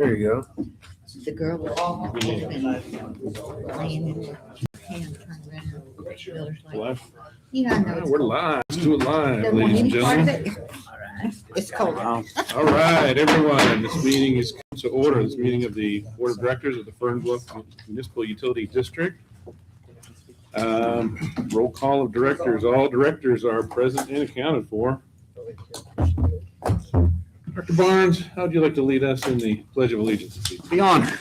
There you go. The girl was all open, laying in her hand, turned around. The other's like, Live. yeah, I know. We're live. Let's do it live, Doesn't want ladies and any part of gentlemen. it. It's cold. All right, everyone. This meeting is to order. This meeting of the Board of Directors of the Fern Bluff Municipal Utility District. Roll call of directors. All directors are present and accounted for. Dr. Barnes, how would you like to lead us in the Pledge of Allegiance this evening? The honor.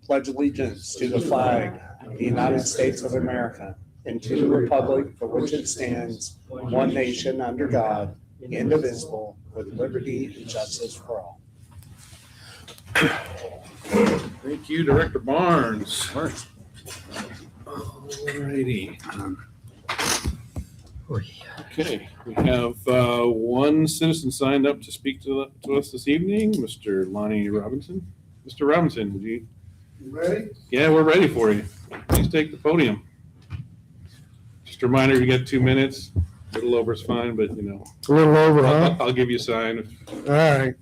Pledge allegiance to the flag of the United States of America and to the republic for which it stands, one nation under God, indivisible, with liberty and justice for all. Thank you, Director Barnes. All righty. Okay, we have one citizen signed up to speak to us this evening, Mr. Lonnie Robinson. Mr. Robinson, would you? Ready? Yeah, we're ready for you. Please take the podium. Just a reminder, you got 2 minutes. A little over is fine, but you know. A little over, huh? I'll give you a sign if All right.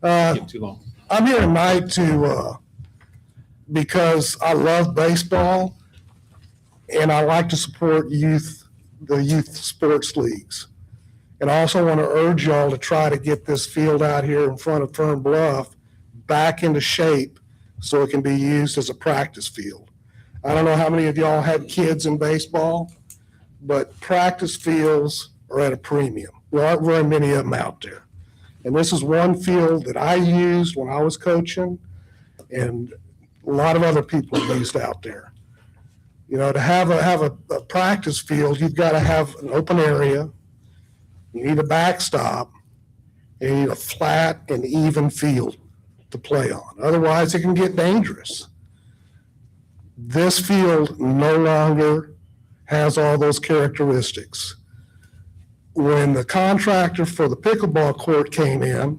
it gets too long. I'm here tonight because I love baseball and I like to support the youth sports leagues. And I also want to urge y'all to try to get this field out here in front of Fern Bluff back into shape so it can be used as a practice field. I don't know how many of y'all had kids in baseball, but practice fields are at a premium. There aren't very many of them out there. And this is one field that I used when I was coaching, and a lot of other people used out there. You know, to have a practice field, you've got to have an open area. You need a backstop, and you need a flat and even field to play on. Otherwise, it can get dangerous. This field no longer has all those characteristics. When the contractor for the pickleball court came in,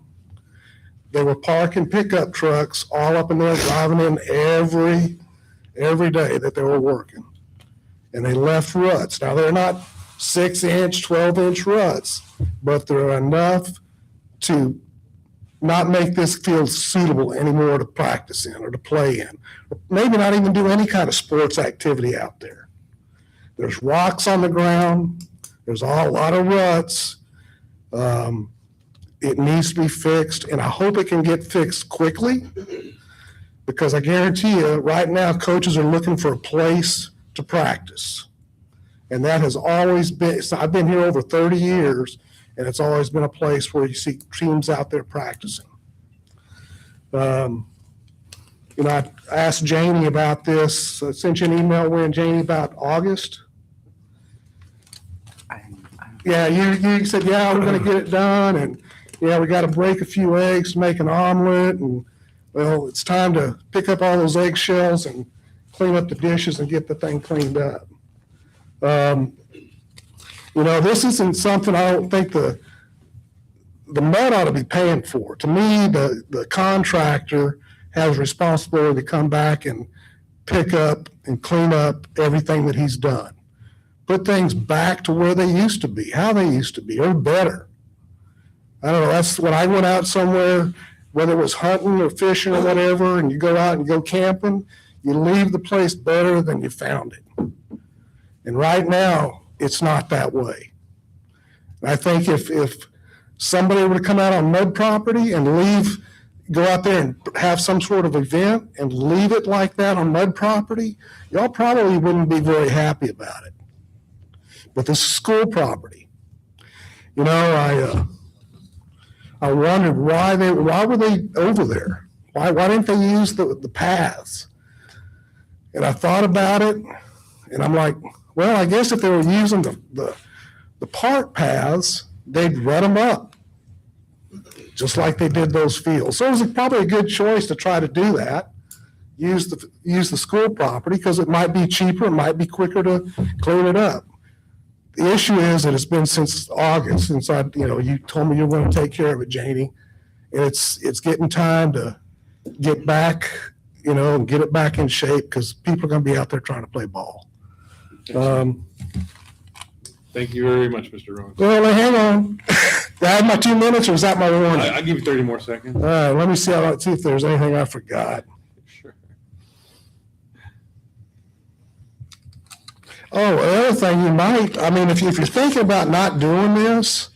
they were parking pickup trucks all up in there, driving in every day that they were working. And they left ruts. Now, they're not 6-inch, 12-inch ruts, but they're enough to not make this field suitable anymore to practice in or to play in. Or maybe not even do any kind of sports activity out there. There's rocks on the ground. There's a lot of ruts. It needs to be fixed, and I hope it can get fixed quickly, because I guarantee you right now coaches are looking for a place to practice. And that has always been, so I've been here over 30 years, and it's always been a place where you see teams out there practicing. You know, I asked Janie about this. I sent you an email when, Janie, about August. Yeah, you said, yeah, we're going to get it done, and yeah, we got to break a few eggs to make an omelet, and well, it's time to pick up all those eggshells and clean up the dishes and get the thing cleaned up. You know, this isn't something I don't think the mud ought to be paying for. To me, the contractor has responsibility to come back and pick up and clean up everything that he's done. Put things back to where they used to be, how they used to be, or better. I don't know, that's when I went out somewhere, whether it was hunting or fishing or whatever, and you go out and go camping, you leave the place better than you found it. And right now, it's not that way. I think if somebody were to come out on mud property and go out there and have some sort of event and leave it like that on mud property, y'all probably wouldn't be very happy about it. But this is school property. You know, I wondered why were they over there? Why didn't they use the paths? And I thought about it, and I'm like, well, I guess if they were using the park paths, they'd rut them up, just like they did those fields. So it was probably a good choice to try to do that. Use the school property because it might be cheaper, it might be quicker to clean it up. The issue is that it's been since August since you told me you were going to take care of it, Janie, and it's getting time to get back, and get it back in shape because people are going to be out there trying to play ball. Thank you very much, Mr. Rowan. Well, hang on. I have my 2 minutes, or is that my warning? I'll give you 30 more seconds. All right, let me see if there's anything I forgot. Sure. Oh, the other thing you might, I mean, if you're thinking about not doing this,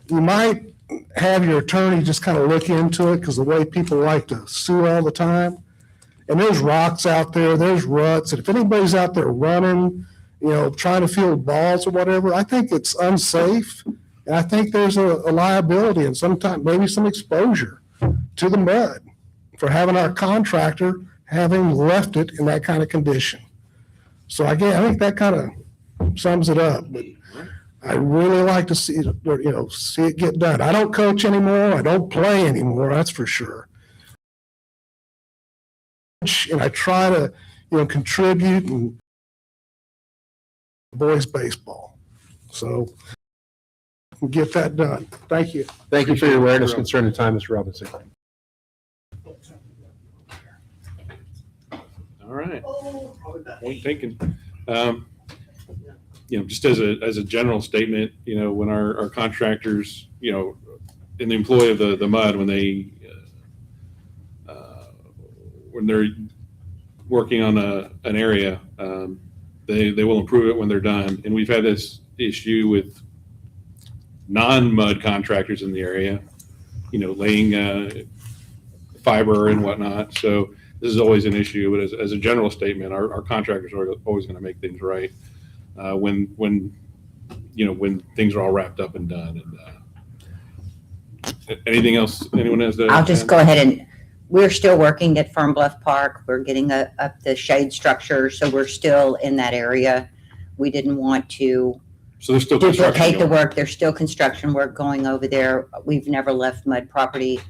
you might have your attorney just kind of look into it, because the way people like to sue all the time. And there's rocks out there, there's ruts, and if anybody's out there running, trying to field balls or whatever, I think it's unsafe. And I think there's a liability and sometimes maybe some exposure to the mud for having our contractor having left it in that kind of condition. So again, I think that kind of sums it up. But I really like to see it get done. I don't coach anymore. I don't play anymore. That's for sure. And I try to, contribute and boys baseball. So get that done. Thank you. Thank you for your awareness, concern, and time, Mr. Robinson. All right. Point taken. Just as a general statement, when our contractors, in the employ of the mud, when they're working on an area, they will improve it when they're done. And we've had this issue with non-mud contractors in the area, laying fiber and whatnot. So this is always an issue. But as a general statement, our contractors are always going to make things right when things are all wrapped up and done. And anything else anyone has to I'll just go ahead and, we're still working at Fern Bluff Park. We're getting up the shade structure, so we're still in that area. We didn't want to So there's still construction duplicate the going. work. There's still construction work going over there. We've never left mud property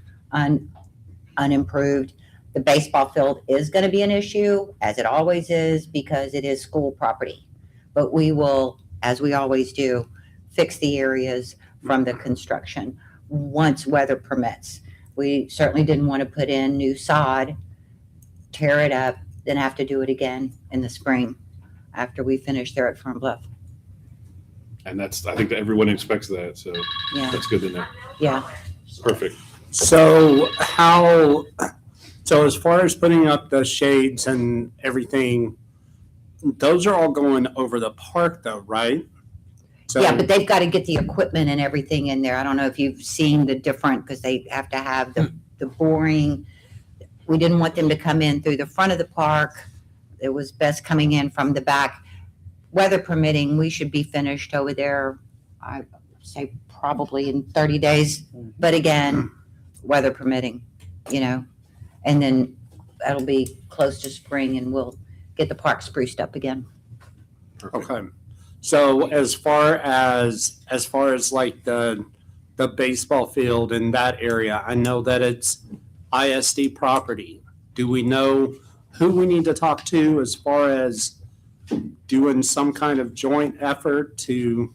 unimproved. The baseball field is going to be an issue, as it always is, because it is school property. But we will, as we always do, fix the areas from the construction once weather permits. We certainly didn't want to put in new sod, tear it up, then have to do it again in the spring after we finish there at Fern Bluff. And I think that everyone expects that. So Yeah, that's good to know. yeah. Perfect. So as far as putting up the shades and everything, those are all going over the park though, right? So, Yeah, but they've got to get the equipment and everything in there. I don't know if you've seen the different, because they have to have the boring. We didn't want them to come in through the front of the park. It was best coming in from the back. Weather permitting, we should be finished over there, I say probably in 30 days. But again, weather permitting, and then that'll be close to spring and we'll get the park spruced up again. Perfect. okay. So as far as like the baseball field in that area, I know that it's ISD property. Do we know who we need to talk to as far as doing some kind of joint effort to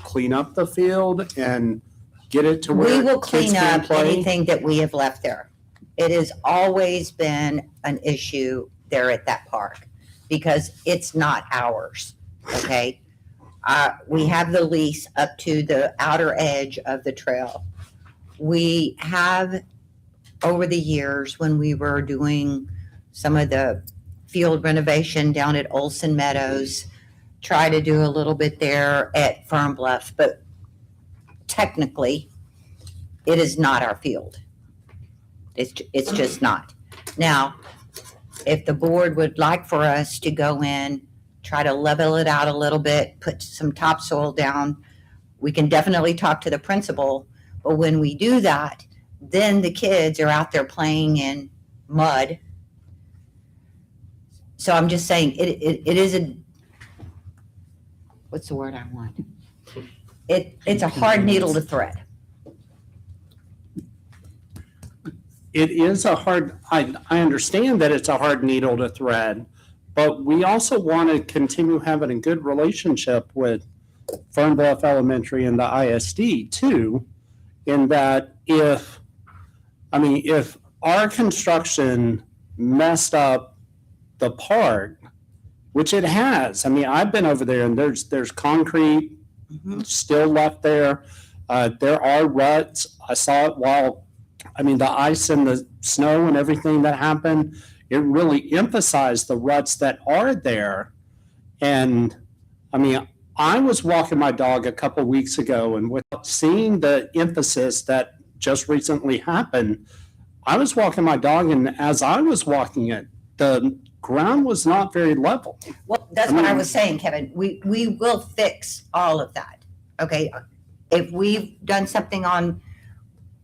clean up the field and get it to where We will kids clean can up play? anything that we have left there. It has always been an issue there at that park because it's not ours, okay? We have the lease up to the outer edge of the trail. We have, over the years, when we were doing some of the field renovation down at Olson Meadows, try to do a little bit there at Fern Bluff, but technically, it is not our field. It's just not. Now, if the board would like for us to go in, try to level it out a little bit, put some topsoil down, we can definitely talk to the principal. But when we do that, then the kids are out there playing in mud. So I'm just saying, it is a, what's the word I want? It's a hard needle to thread. It is I understand that it's a hard needle to thread, but we also want to continue having a good relationship with Fern Bluff Elementary and the ISD too, in that if our construction messed up the park, which it has, I've been over there and there's concrete still left there. There are ruts. I saw it the ice and the snow and everything that happened, it really emphasized the ruts that are there. And I was walking my dog a couple weeks ago, and without seeing the emphasis that just recently happened, I was walking my dog, and as I was walking it, the ground was not very level. Well, that's what I was saying, Kevin. We will fix all of that. Okay. If we've done something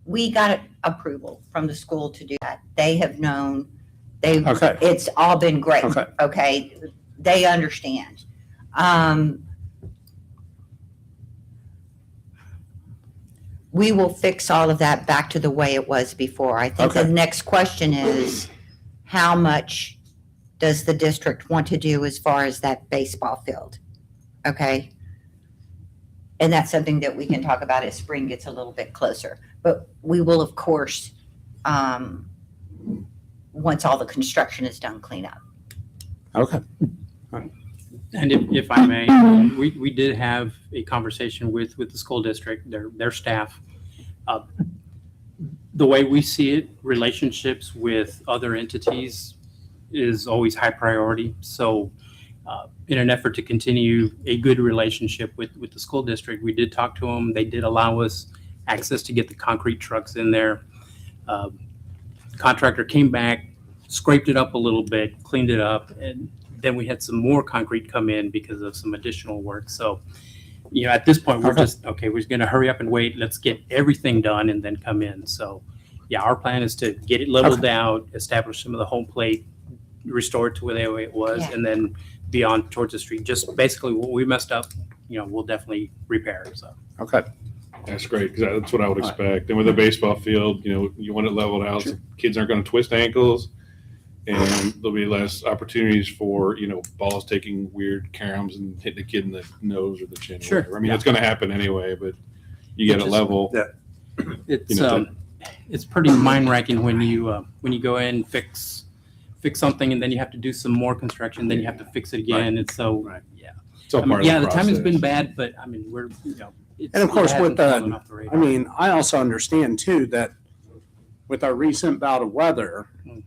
we got approval from the school to do that. They have known, Okay. it's all been great. Okay. Okay. They understand. We will fix all of that back to the way it was before. I think the Okay. next question is, how much does the district want to do as far as that baseball field? Okay. And that's something that we can talk about as spring gets a little bit closer. But we will, of course, once all the construction is done, clean up. Okay. And if I may, we did have a conversation with the school district, their staff. The way we see it, relationships with other entities is always high priority. So in an effort to continue a good relationship with the school district, we did talk to them. They did allow us access to get the concrete trucks in there. Contractor came back, scraped it up a little bit, cleaned it up, and then we had some more concrete come in because of some additional work. So, at this point, we're just, we're just going to hurry up and wait. Let's get everything done and then come in. So, our plan is to get it leveled out, establish some of the home plate, restore it to where it was, Yeah. and then beyond towards the street. Just basically what we messed up, we'll definitely repair. So, Okay. That's great, because that's what I would expect. And with a baseball field, you want it leveled out, so kids aren't going to twist ankles, and there'll be less opportunities for, balls taking weird caroms and hitting the kid in the nose or the chin. Or Sure. whatever. I mean, it's going to happen anyway, but you get a level. it's pretty mind wracking when you go in and fix something, and then you have to do some more construction, then you have to fix it again. And so, It's all part of the timing's been process. bad, but we're, And of course, it with hasn't fallen off the radar. I also understand too that with our recent bout of weather, Mhm.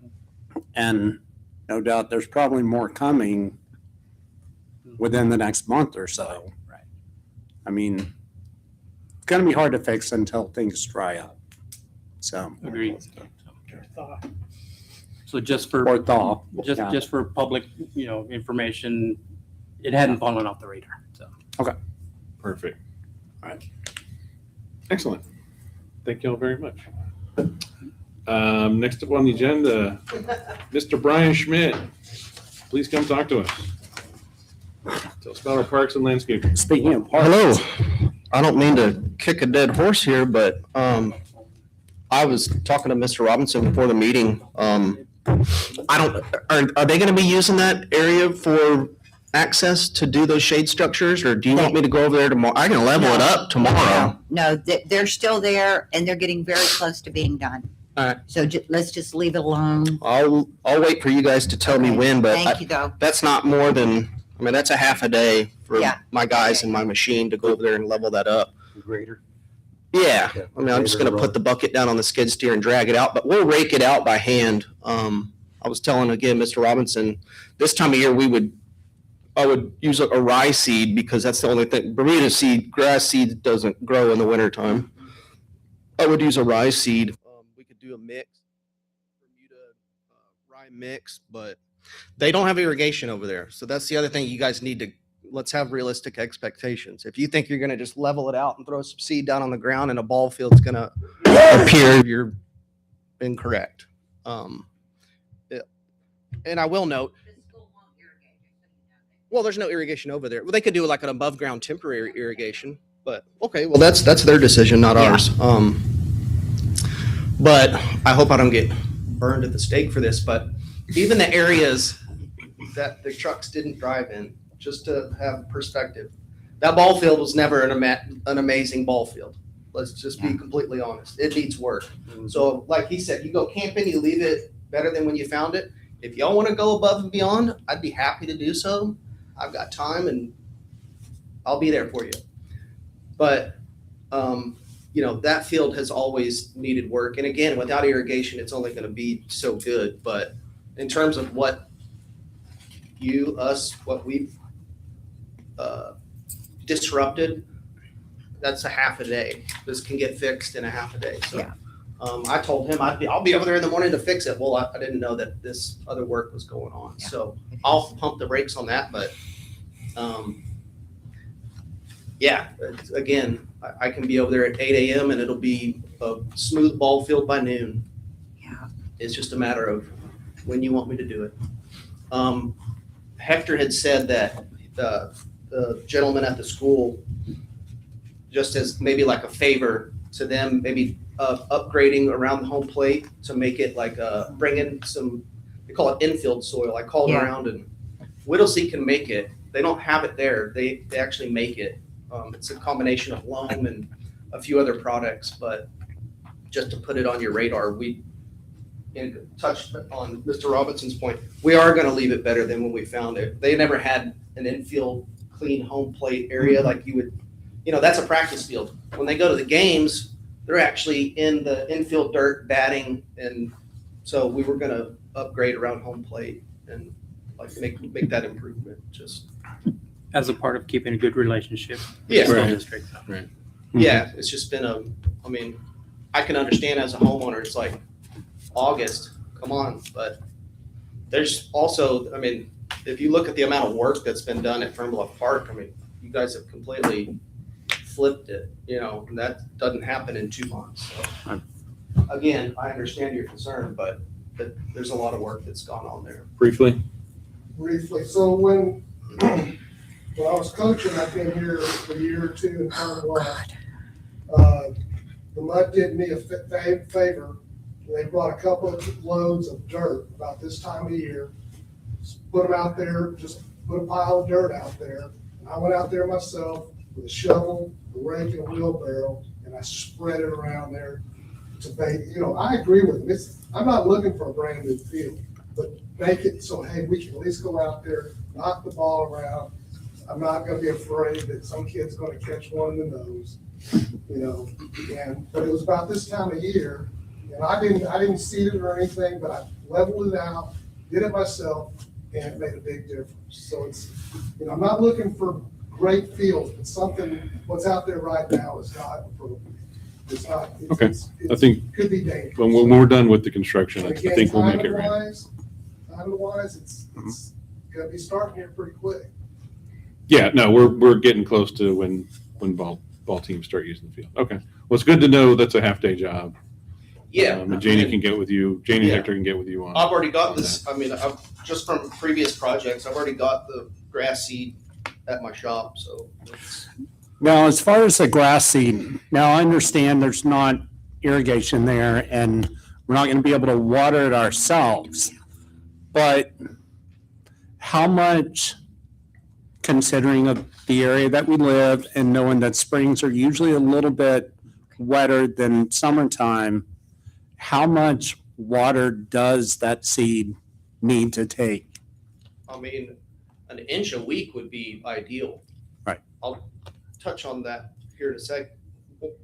and no doubt there's probably more coming within the next month or so. Right. It's going to be hard to fix until things dry up. So, Agreed. So just for or thaw. just for public, information, it hadn't fallen off the radar. So. Perfect. All right. Excellent. Thank you all very much. Next up on the agenda, Mr. Brian Schmidt. Please come talk to us. Tell us about our parks and landscaping. Speaking of parks. Hello. I don't mean to kick a dead horse here, but I was talking to Mr. Robinson before the meeting. Are they going to be using that area for access to do those shade structures, or do you want me to go over there tomorrow? I can level it up tomorrow. No, they're still there and they're getting very close to being done. All right. So let's just leave it alone. I'll wait for you guys to tell me Okay. when, but Thank you, though. that's not more than, that's a half a day for Yeah. my guys and my machine to go over there and level that up. Grader. Yeah, I'm just gonna put the bucket down on the skid steer and drag it out, but we'll rake it out by hand. I was telling again, Mr. Robinson, this time of year I would use a rye seed because that's the only thing. Bermuda seed, grass seed doesn't grow in the wintertime. I would use a rye seed. We could do a mix, Bermuda rye mix, but they don't have irrigation over there. So that's the other thing you guys need to, let's have realistic expectations. If you think you're going to just level it out and throw some seed down on the ground and a ball field's going to appear, you're incorrect. And I will note, well, there's no irrigation over there. Well, they could do like an above ground temporary irrigation, but okay, well, that's their decision, not ours. But I hope I don't get burned at the stake for this, but even the areas that the trucks didn't drive in, just to have perspective, that ball field was never an amazing ball field. Let's just be completely honest. It needs work. So like he said, you go camping, you leave it better than when you found it. If y'all want to go above and beyond, I'd be happy to do so. I've got time and I'll be there for you. But that field has always needed work. And again, without irrigation, it's only going to be so good. But in terms of what what we've disrupted, that's a half a day. This can get fixed in a half a day. So, Yeah. I told him I'll be over there in the morning to fix it. Well, I didn't know that this other work was going on. Yeah. So I'll pump the brakes on that. But yeah, again, I can be over there at 8 a.m. and it'll be a smooth ball field by noon. Yeah. It's just a matter of when you want me to do it. Hector had said that the gentleman at the school, just as maybe like a favor to them, maybe upgrading around the home plate to make it like bring in some, they call it infield soil. I called Yeah. around and Whittlesey can make it. They don't have it there. They actually make it. It's a combination of loam and a few other products, but just to put it on your radar, we touched on Mr. Robinson's point. We are going to leave it better than when we found it. They never had an infield clean home plate area like you would, that's a practice field. When they go to the games, they're actually in the infield dirt batting. And so we were going to upgrade around home plate and like make that improvement. Just As a part of keeping a good relationship. with the Yeah. school Right. district. yeah, it's just been I can understand as a homeowner, it's like August, come on, but there's also, if you look at the amount of work that's been done at Fern Bluff Park, you guys have completely flipped it, and that doesn't happen in 2 months. So, again, I understand your concern, but there's a lot of work that's gone on there. Briefly, So when I was coaching, I've been here for a year or two in Fern Bluff. The mud did me a favor. They brought a couple of loads of dirt about this time of year, put them out there, just put a pile of dirt out there. And I went out there myself with a shovel, a rake, and a wheelbarrow, and I spread it around there to bait. I agree with them. I'm not looking for a brand new field, but make it so, hey, we can at least go out there, knock the ball around. I'm not gonna be afraid that some kid's gonna catch one in the nose, but it was about this time of year, and I didn't seed it or anything, but I leveled it out, did it myself, and it made a big difference. So it's, I'm not looking for great fields, but what's out there right now is not appropriate. It's not. Okay. I think could be dangerous. when we're done with the construction, I And again, think we'll make it right. Timing-wise, it's gonna be starting here pretty quick. Yeah, no, we're getting close to when ball teams start using the field. Okay. Well, it's good to know that's a half-day job. Yeah. And Janie can get with you, Janie and Yeah. Hector can get with you on. I've already got this. Just from previous projects, I've already got the grass seed at my shop. So Now, as far as the grass seed, now I understand there's not irrigation there and we're not going to be able to water it ourselves. But how much, considering of the area that we live and knowing that springs are usually a little bit wetter than summertime, how much water does that seed need to take? an inch a week would be ideal. Right. I'll touch on that here in a sec.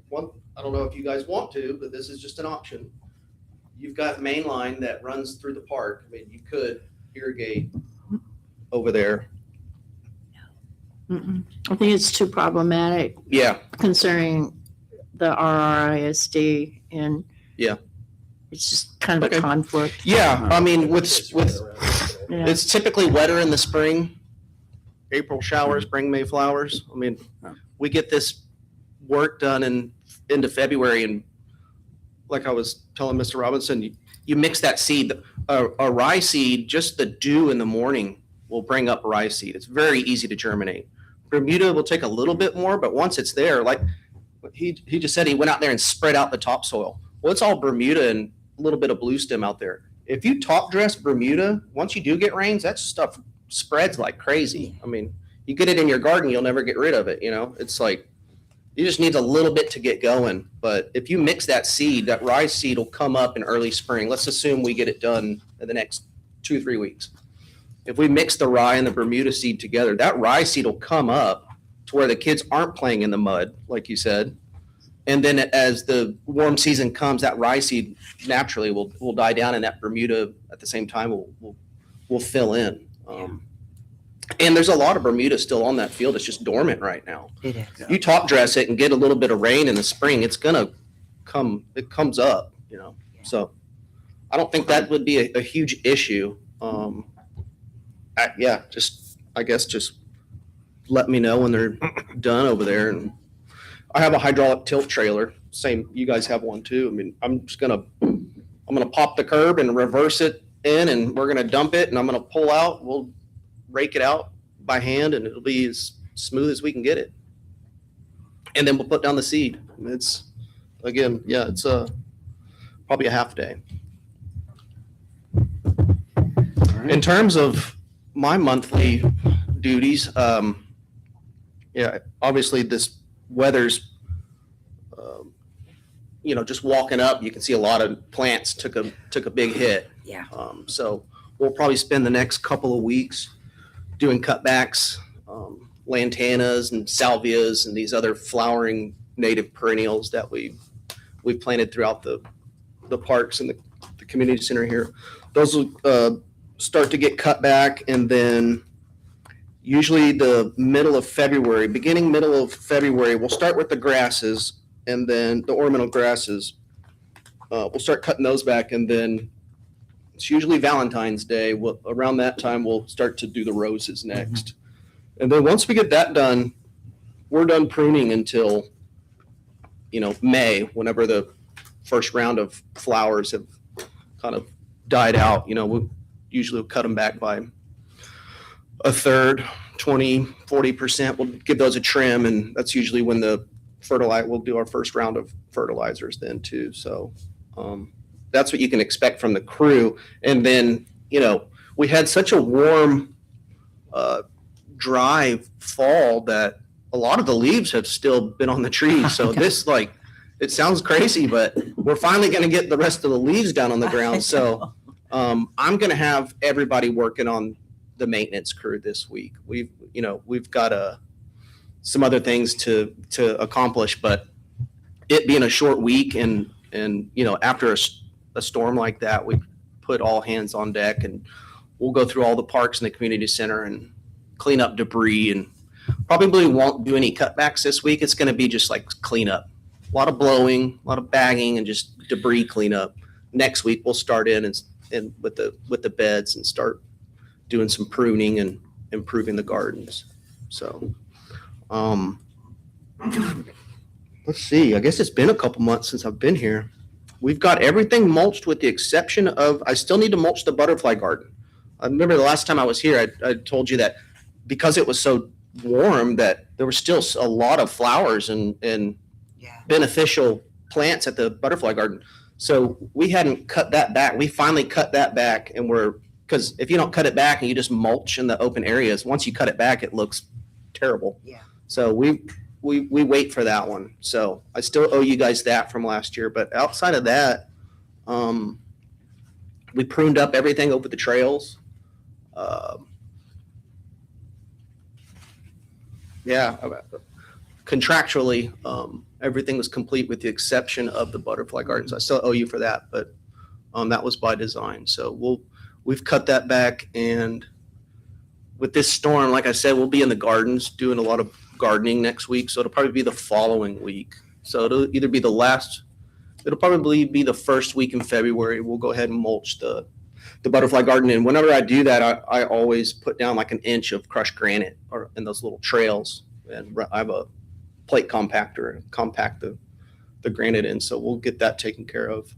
One, I don't know if you guys want to, but this is just an option. You've got main line that runs through the park. You could irrigate over there. I think it's too problematic Yeah. concerning the RRISD and. Yeah. It's just kind of Okay. a conflict. Yeah. With Yeah. it's typically wetter in the spring, April showers, bring May flowers. We get this work done into February, and like I was telling Mr. Robinson, you mix that seed, a rye seed, just the dew in the morning will bring up rye seed. It's very easy to germinate. Bermuda will take a little bit more, but once it's there, like he just said, he went out there and spread out the topsoil. Well, it's all Bermuda and a little bit of blue stem out there. If you top dress Bermuda, once you do get rains, that stuff spreads like crazy. You get it in your garden, you'll never get rid of it. It's like, you just need a little bit to get going. But if you mix that seed, that rye seed will come up in early spring. Let's assume we get it done in the next 2-3 weeks. If we mix the rye and the Bermuda seed together, that rye seed will come up to where the kids aren't playing in the mud, like you said. And then as the warm season comes, that rye seed naturally will die down, and that Bermuda at the same time will fill in. And there's a lot of Bermuda still on that field. It's just dormant right now. It is. You top dress it and get a little bit of rain in the spring, it's gonna come. It comes up, you know. So I don't think that would be a huge issue. I guess just let me know when they're done over there. And I have a hydraulic tilt trailer. Same, you guys have one too. I mean, I'm gonna pop the curb and reverse it in, and we're gonna dump it, and I'm gonna pull out. We'll rake it out by hand, and it'll be as smooth as we can get it. And then we'll put down the seed. It's probably a half day. In terms of my monthly duties, obviously this weather's, just walking up, you can see a lot of plants took a big hit. Yeah. So we'll probably spend the next couple of weeks doing cutbacks, lantanas and salvias and these other flowering native perennials that we've planted throughout the parks and the community center here. Those will start to get cut back, and then usually the middle of February, middle of February, we'll start with the grasses, and then the ornamental grasses. We'll start cutting those back, and then it's usually Valentine's Day. Around that time, we'll start to do the roses next. And then once we get that done, we're done pruning until, May, whenever the first round of flowers have kind of died out. We'll usually cut them back by a third, 20, 40%. We'll give those a trim, and that's usually when we'll do our first round of fertilizers then too. So that's what you can expect from the crew. And then, we had such a warm, dry fall that a lot of the leaves have still been on the trees. So this, it sounds crazy, but we're finally going to get the rest of the leaves down on the ground. So I'm going to have everybody working on the maintenance crew this week. We've got some other things to accomplish, but it being a short week and after a storm like that, we put all hands on deck, and we'll go through all the parks in the community center and clean up debris, and probably won't do any cutbacks this week. It's going to be just like cleanup, a lot of blowing, a lot of bagging, and just debris cleanup. Next week we'll start in and with the beds and start doing some pruning and improving the gardens. So let's see, I guess it's been a couple months since I've been here. We've got everything mulched with the exception of, I still need to mulch the butterfly garden. I remember the last time I was here, I told you that because it was so warm that there were still a lot of flowers and beneficial plants at the butterfly garden. So we hadn't cut that back. We finally cut that back, and because if you don't cut it back and you just mulch in the open areas, once you cut it back, it looks terrible. Yeah. So we wait for that one. So I still owe you guys that from last year. But outside of that, we pruned up everything over the trails. Contractually, everything was complete with the exception of the butterfly gardens. I still owe you for that, but that was by design. So we've cut that back, and with this storm, like I said, we'll be in the gardens doing a lot of gardening next week. So it'll probably be the following week. So it'll either be it'll probably be the first week in February. We'll go ahead and mulch the butterfly garden. And whenever I do that, I always put down like an inch of crushed granite in those little trails. And I have a plate compactor and compact the granite in. So we'll get that taken care of.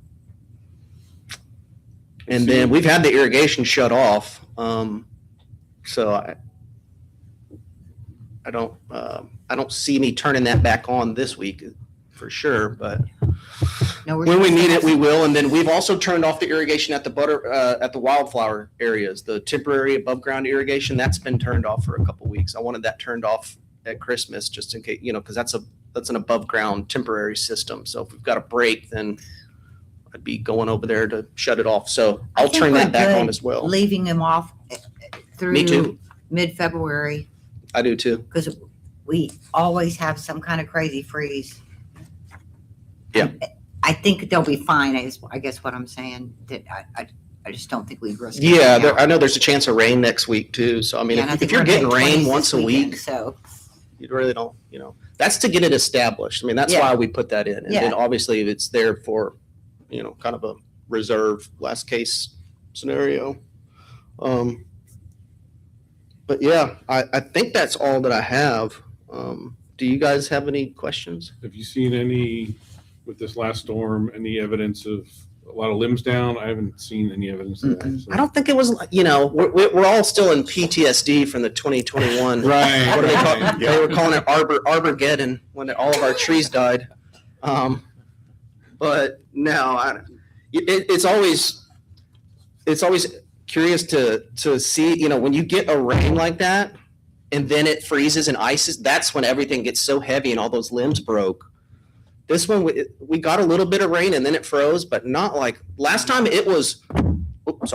And then we've had the irrigation shut off. So I don't see me turning that back on this week for sure, but when we need it, we will. And then we've also turned off the irrigation at the wildflower areas, the temporary above ground irrigation. That's been turned off for a couple weeks. I wanted that turned off at Christmas just in case, because that's an above ground temporary system. So if we've got a break, then I'd be going over there to shut it off. So I'll turn that back on as well. Leaving them off through Me too. mid-February, I do too. because we always have some kind of crazy freeze. Yeah. I think they'll be fine, is I guess what I'm saying, that I just don't think we'd risk it. Yeah, right now. I know there's a chance of rain next week too. So I mean, Yeah, and I if think you're we're getting gonna get rain 20s once this a weekend, week, So, you really don't, that's to get it established. I mean, that's Yeah. why we put that in. And then Yeah. obviously it's there for, kind of a reserve last case scenario. But yeah, I think that's all that I have. Do you guys have any questions? Have you seen any, with this last storm, any evidence of a lot of limbs down? I haven't seen any evidence of that. so. I don't think it was, we're all still in PTSD from the 2021. Right. What do they call right. it? They were calling it Arborgeddon when all of our trees died. But no, it's always curious to see, when you get a rain like that and then it freezes and ices, that's when everything gets so heavy and all those limbs broke. This one, we got a little bit of rain and then it froze, but not like last time it was, it was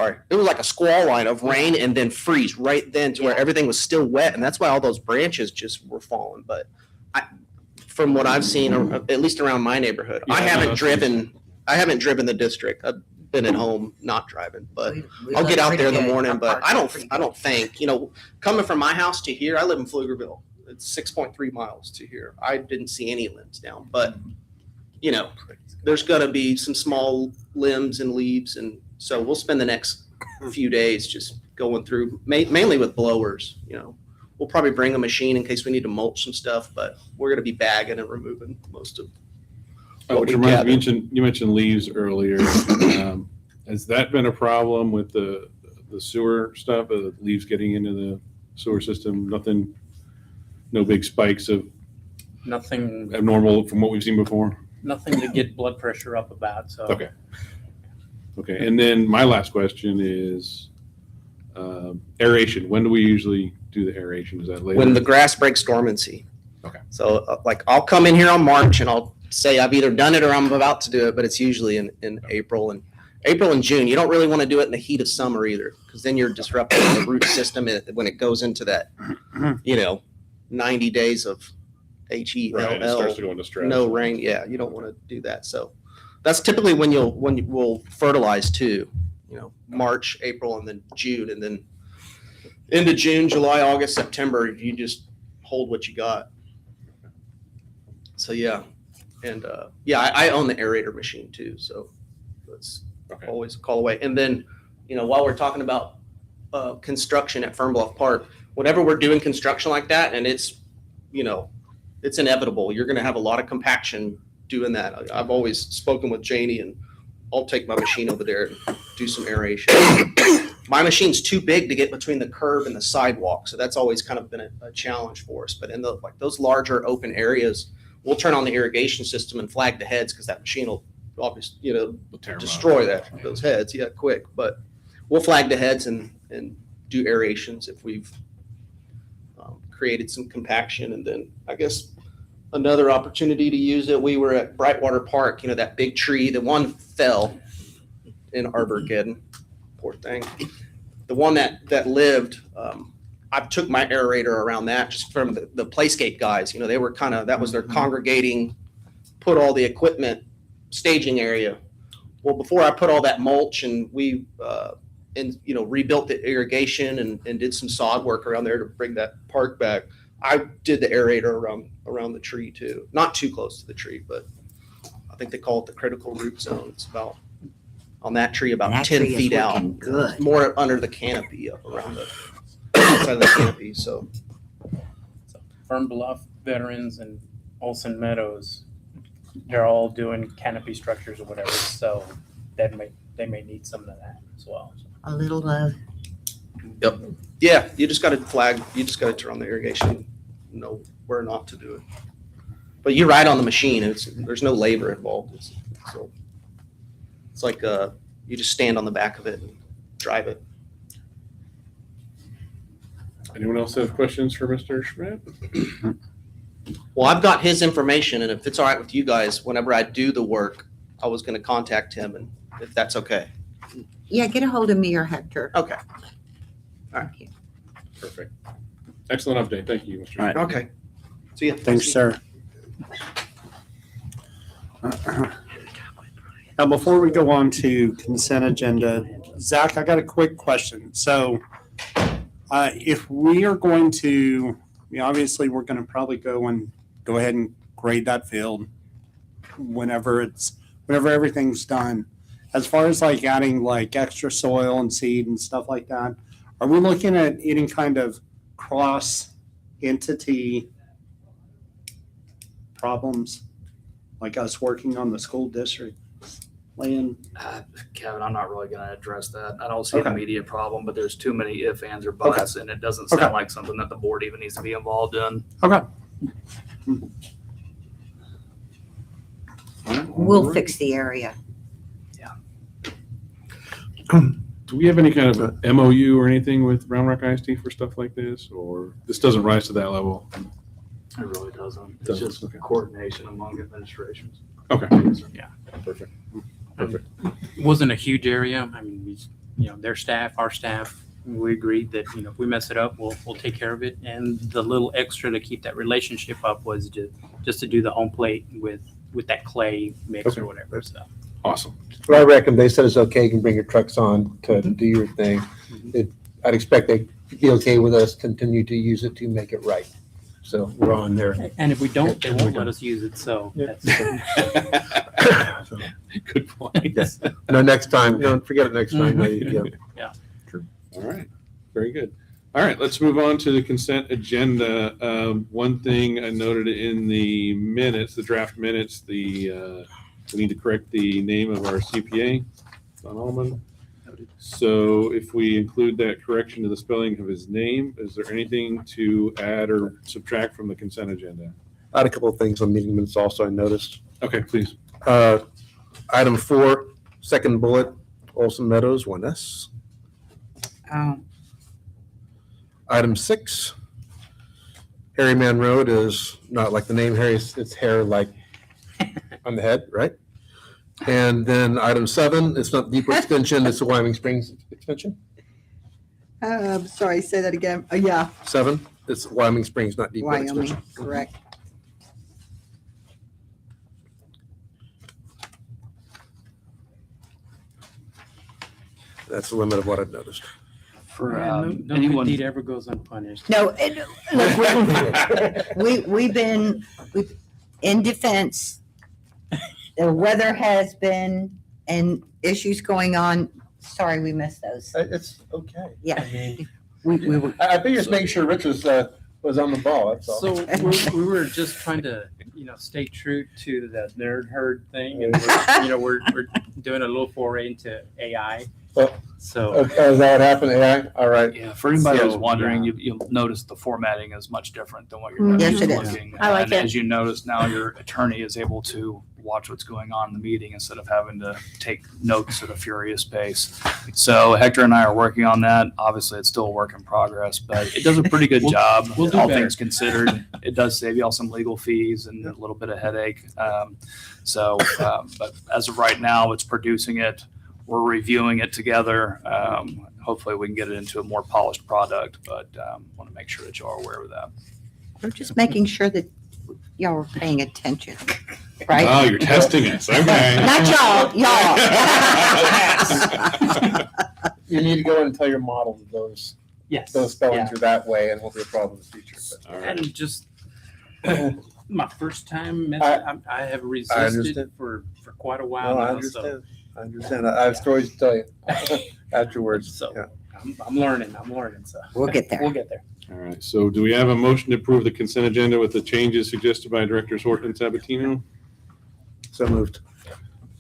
like a squall line of rain and then freeze right then to where everything was still wet. And that's why all those branches just were falling. But from what I've seen, or at least around my neighborhood, I haven't driven the district. I've been at home not driving, but we I'll look get out pretty there in the good. morning. Our But parks I look pretty don't good. think, coming from my house to here, I live in Pflugerville. It's 6.3 miles to here. I didn't see any limbs down, but there's going to be some small limbs and leaves. And so we'll spend the next few days just going through, mainly with blowers. We'll probably bring a machine in case we need to mulch some stuff, but we're going to be bagging and removing most of what Which we reminds me, gathered. you mentioned leaves earlier. Has that been a problem with the sewer stuff, leaves getting into the sewer system? Nothing, no big spikes of Nothing, abnormal from what we've seen before? nothing to get blood pressure up about, so. Okay. Okay, and then my last question is aeration. When do we usually do the aeration? Is that later? When the grass breaks dormancy. Okay. So I'll come in here on March and I'll say I've either done it or I'm about to do it, but it's usually in April and June. You don't really want to do it in the heat of summer either, because then you're disrupting the root system when it goes into that, 90 days of Right, it starts to go into stress. no rain. Yeah, you don't want to do that. So that's typically when we'll fertilize too. March, April, and then June, and then into June, July, August, September, you just hold what you got. So yeah, and I own the aerator machine too, so that's Okay. always a call away. And then, while we're talking about construction at Fern Bluff Park, whenever we're doing construction like that, and it's inevitable, you're going to have a lot of compaction doing that. I've always spoken with Janie, and I'll take my machine over there and do some aeration. My machine's too big to get between the curb and the sidewalk, so that's always kind of been a challenge for us. But in those larger open areas, we'll turn on the irrigation system and flag the heads, because that machine will obviously, We'll tear 'em up. destroy those heads, quick. But we'll flag the heads and do aerations if we've created some compaction. And then I guess another opportunity to use it, we were at Brightwater Park, that big tree, the one fell in Arborgeddon, poor thing. The one that lived, I took my aerator around that just from the playscape guys. They were that was their congregating, put all the equipment, staging area. Well, before I put all that mulch and we rebuilt the irrigation and did some sod work around there to bring that park back, I did the aerator around the tree too. Not too close to the tree, but I think they call it the critical root zone. It's about on that tree about That 10 tree is feet out. looking good. More under the canopy up around the outside of the canopy. So Fern Bluff veterans and Olson Meadows, they're all doing canopy structures or whatever, so they may need some of that as well. A little love. yeah, you just got to turn on the irrigation, know where not to do it. But you're right on the machine. There's no labor involved. It's like you just stand on the back of it and drive it. Anyone else have questions for Mr. Schmidt? Well, I've got his information, and if it's all right with you guys, whenever I do the work, I was going to contact him, and if that's okay. Yeah, get a hold of me or Hector. Okay. Thank you. Perfect. Excellent update. Thank you, Mr. All right. Okay. See ya. Thanks, sir. Now, before we go on to consent agenda, Zach, I got a quick question. So if we are going to, obviously, we're going to probably go ahead and grade that field whenever everything's done. As far as like adding like extra soil and seed and stuff like that, are we looking at any kind of cross entity problems, like us working on the school district land? Kevin, I'm not really going to address that. I don't see an Okay. immediate problem, but there's too many ifs, ands, or buts, and it doesn't sound Okay. like something that the board even needs to be involved in. Okay. We'll fix the area. Do we have any kind of a MOU or anything with Round Rock ISD for stuff like this, or this doesn't rise to that level? It really doesn't. It's Doesn't, just okay. coordination among administrations. Okay. Yeah. Perfect. It wasn't a huge area. I mean, their staff, our staff, we agreed that, if we mess it up, we'll take care of it. And the little extra to keep that relationship up was just to do the home plate with that clay mix Okay. or whatever, so. Awesome. But I reckon they said it's okay, you can bring your trucks on to do your thing. I'd expect they'd be okay with us continue to use it to make it right. So we're on there. And if we don't, they won't let us use it, so. Yeah. that's- Good point. No, next time, don't forget it next time. All right, very good. All right, let's move on to the consent agenda. One thing I noted in the minutes, the draft minutes, we need to correct the name of our CPA, Don Allman. So if we include that correction to the spelling of his name, is there anything to add or subtract from the consent agenda? I had a couple of things on meeting minutes also I noticed. Okay, please. Item 4, second bullet, Olson Meadows, 1S. Oh, Item 6, Harryman Road is not like the name Harry, it's hair like on the head, right? And then item 7, it's not Depot Extension, it's the Wyoming Springs Extension. Sorry, say that again. Yeah, 7, it's Wyoming Springs, not Depot Wyoming, Extension. correct. That's the limit of what I've noticed. For Yeah, no good anyone, deed ever goes unpunished. no, look, we've been, in defense, the weather has been, and issues going on. Sorry, we missed those. It's okay. Yeah. I mean, We were, I think just making sure Rich was on the ball, that's all. So we were just trying to, stay true to the nerd herd thing, and we're doing a little foray into AI. Oh. So Okay, is that what happened, AI? All right. yeah, for anybody So, who's wondering, yeah. you'll notice the formatting is much different than what you're Mhm. Yes, used it to is. looking. I like And it. as you notice now, your attorney is able to watch what's going on in the meeting instead of having to take notes at a furious pace. So Hector and I are working on that. Obviously, it's still a work in progress, but it does a pretty good job. we'll do all better. things considered. It does save you all some legal fees and a little bit of headache. But as of right now, it's producing it. We're reviewing it together. Hopefully, we can get it into a more polished product, but want to make sure that you are aware of that. we're just making sure that y'all are paying attention, right? Oh, you're testing us, okay. Not y'all. You need to go and tell your model that those yes, spellings are that way and won't be a problem in the future. But All right. and just my first time, I have resisted understand. for quite a while No, I now. understand. I understand. I have stories to tell you afterwards. So Yeah. I'm learning. So We'll get there. We'll get there. All right, so do we have a motion to approve the consent agenda with the changes suggested by Directors Horton and Sabatino? So moved.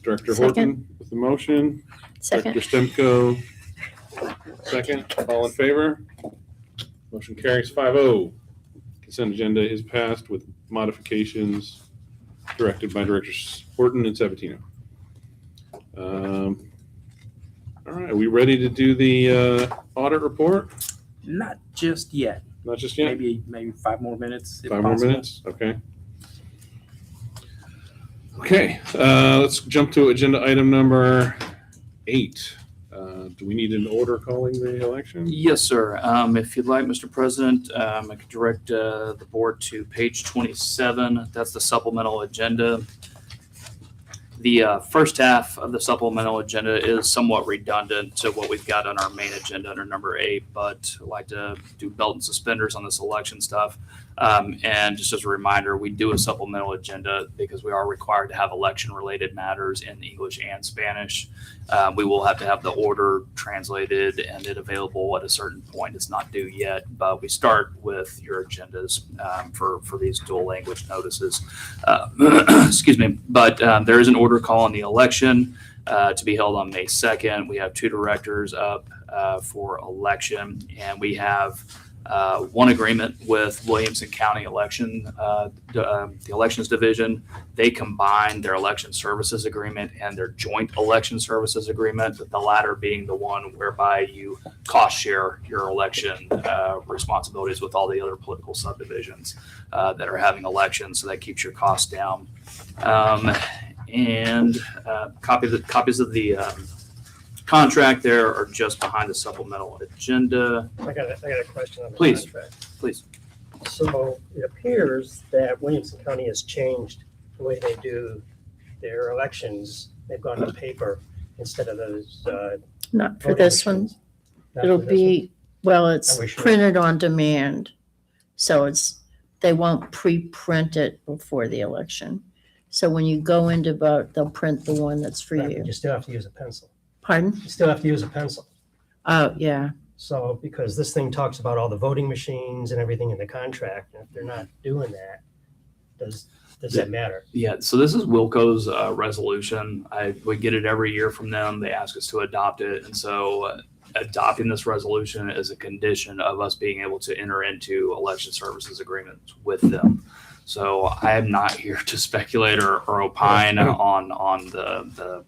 Director Second. Horton with the motion, Second. Director Stemko, second. All in favor? Motion carries 5-0. Consent agenda is passed with modifications directed by Directors Horton and Sabatino. All right, are we ready to do the audit report? Not just yet. Not just yet? Maybe 5 more minutes. If 5 more possible. minutes? Okay. Okay, let's jump to agenda item number 8. Do we need an order calling the election? Yes, sir. If you'd like, Mr. President, I could direct the board to page 27. That's the supplemental agenda. The first half of the supplemental agenda is somewhat redundant to what we've got on our main agenda under number 8, but I'd like to do belt and suspenders on this election stuff. And just as a reminder, we do a supplemental agenda because we are required to have election-related matters in English and Spanish. We will have to have the order translated and it available at a certain point. It's not due yet, but we start with your agendas for these dual language notices. Excuse me. But there is an order call on the election to be held on May 2nd. We have 2 directors up for election, and we have one agreement with Williamson County the Elections Division. They combined their election services agreement and their joint election services agreement, the latter being the one whereby you cost share your election responsibilities with all the other political subdivisions that are having elections, so that keeps your costs down. Copies of the contract there are just behind the supplemental agenda. I got a question on the Please. contract. Please. So it appears that Williamson County has changed the way they do their elections. They've gone to paper instead of those. Not for voting this one. machines. Not It'll for this one? be, well, it's Are we sure? printed on demand. So they won't pre-print it before the election. So when you go in to vote, they'll print the one that's for Right, you. You still have to use a pencil. Pardon? You still have to use a pencil. Oh, yeah. So, because this thing talks about all the voting machines and everything in the contract, and if they're not doing that, does that matter? Yeah, so this is Wilco's resolution. We get it every year from them. They ask us to adopt it. And so adopting this resolution is a condition of us being able to enter into election services agreements with them. So I am not here to speculate or opine on the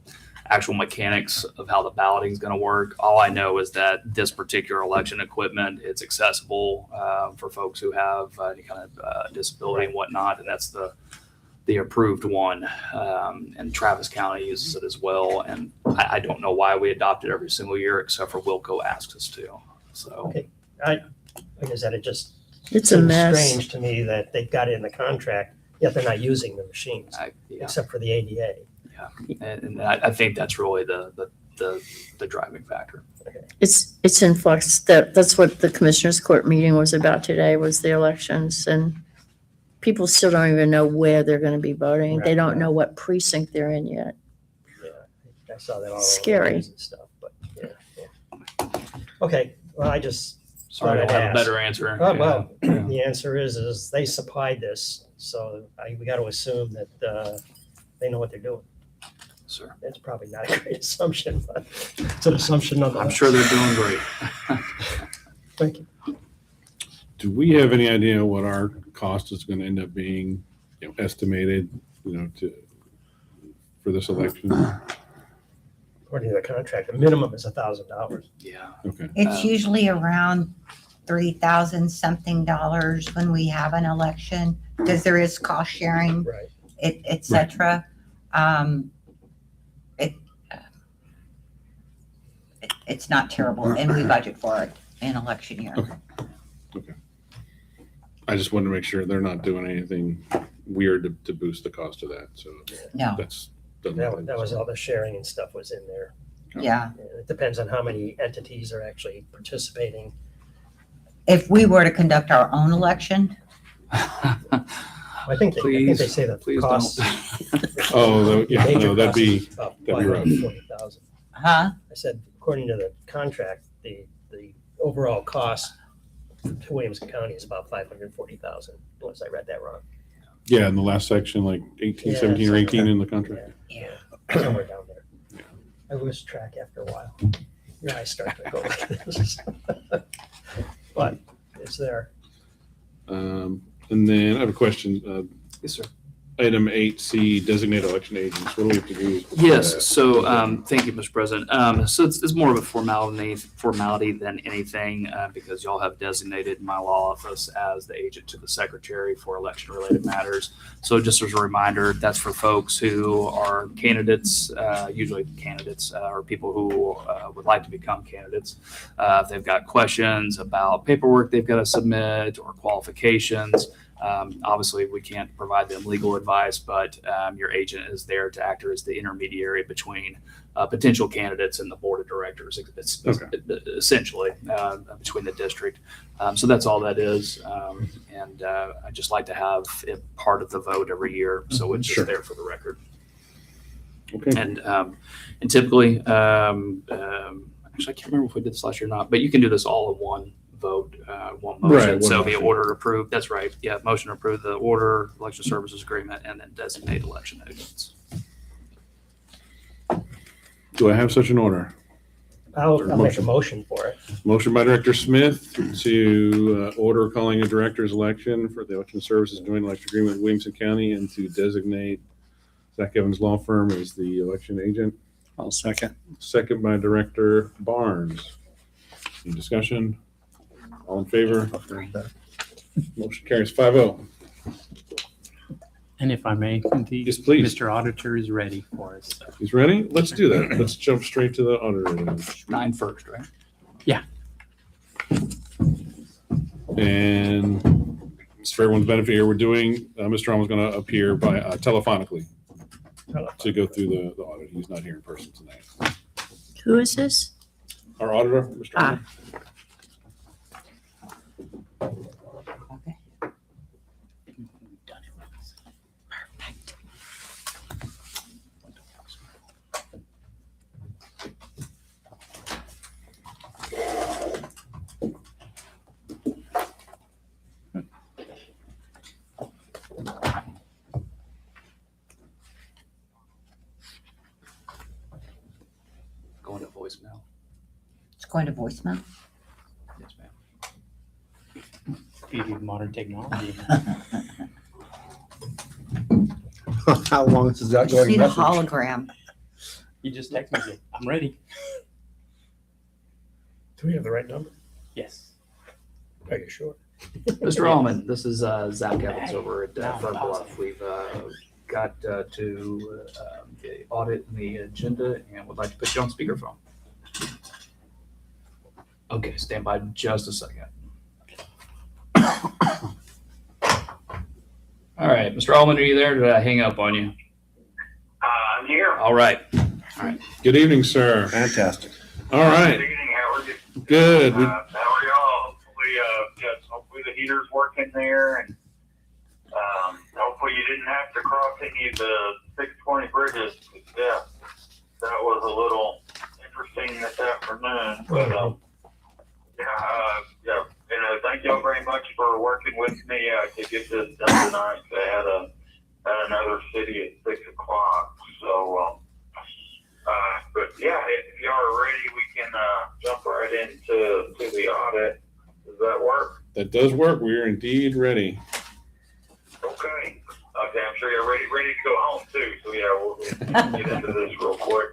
actual mechanics of how the balloting is going to work. All I know is that this particular election equipment, it's accessible for folks who have any kind of disability and whatnot, and that's the approved one. And Travis County uses it as well. And I don't know why we adopt it every single year, except for Wilco asks us to. So Okay, like I said, it just It's a seems mess. strange to me that they've got it in the contract, yet they're not using the machines, yeah, except for the ADA. and I think that's really the driving factor. It's in flux. That's what the commissioners court meeting was about today, was the elections, and people still don't even know where they're going to be voting. They Right. don't know what precinct they're in yet. I saw that all over the Scary. news and stuff, but yeah. Okay, well, I just, Sorry, I don't have a better answer. oh, well, Yeah. the answer is they supplied this, so we got to assume that they know what they're doing. Sir. It's probably not a great assumption, but it's an assumption nonetheless. I'm sure they're doing great. Thank you. Do we have any idea what our cost is going to end up being, estimated, for this election? According to the contract, the minimum is $1,000. Yeah. Okay. It's usually around 3,000 something dollars when we have an election, because there is cost sharing, Right. et cetera. It's not terrible, and we budget for it in election year. Okay. I just wanted to make sure they're not doing anything weird to boost the cost of that. So No, that's. That was all the sharing and stuff was in there. yeah. It depends on how many entities are actually participating. If we were to conduct our own election, I think they Please, say the please cost. Oh, yeah, major no, that'd cost be, is about that'd be rough. 540,000. huh? I said, according to the contract, the overall cost to Williamson County is about 540,000, unless I read that wrong. yeah, in the last section, like 18, Yeah, 17 or something 18 like in the contract. Yeah. Somewhere down there. I lose track after a while. Your eyes start to go like this. But it's there. And then I have a question. Yes, sir. Item 8C, designated election agents. What do we have to do? for Yes, that? so thank you, Mr. President. So it's more of a formality than anything because y'all have designated my law office as the agent to the secretary for election-related matters. So just as a reminder, that's for folks who are candidates, usually candidates or people who would like to become candidates. If they've got questions about paperwork they've got to submit or qualifications, Obviously, we can't provide them legal advice, but your agent is there to act as the intermediary between potential candidates and the board of directors, essentially, between the district. So that's all that is. And I just like to have it part of the vote every year, so it's just there for the record. Okay. And typically, actually, I can't remember if we did this last year or not, but you can do this all in one vote, one motion. Right, one So it'll be motion. order approved. That's right. Yeah, motion to approve the order, election services agreement, and then designate election agents. Do I have such an order? I'll make a motion for it. Motion by Director Smith to order calling a director's election for the election services joint election agreement with Williamson County and to designate Zach Evans Law Firm as the election agent. I'll second. Second by Director Barnes. Any discussion? All in favor? Motion carries 5-0. And if I may, the Yes, please. Mr. Auditor is ready for us. He's ready? Let's do that. Let's jump straight to the auditor. 9 first, right? And it's for everyone's benefit here, we're doing, Mr. Allen's going to appear by telephonically to go through the audit. He's not here in person tonight. Who is this? Our auditor, Mr. Allen. Okay. Perfect. Going to voicemail. It's going to voicemail. Yes, ma'am. Beauty of modern technology. How long is that See going the message? hologram. You just text me, I'm ready. Do we have the right number? Yes. Are you sure? Mr. Allman, this is Zach Evans over at Now Fern I'm Bluff. We've got to the audit and the agenda and would like to put you on speakerphone. Okay, stand by just a second. All right, Mr. Allman, are you there? Did I hang up on you? I'm here. All right. Good evening, sir. Fantastic. All right. Good evening, Howard. Good. How are y'all? Hopefully the heater's working there, and hopefully you didn't have to cross any of the 620 bridges. Yeah, that was a little interesting this afternoon, but thank y'all very much for working with me to get this done tonight. I had another city at 6 o'clock, so. But yeah, if y'all are ready, we can jump right into the audit. Does that work? That does work. We are indeed ready. Okay. I'm sure you're ready to go home too. So yeah, we'll get into this real quick.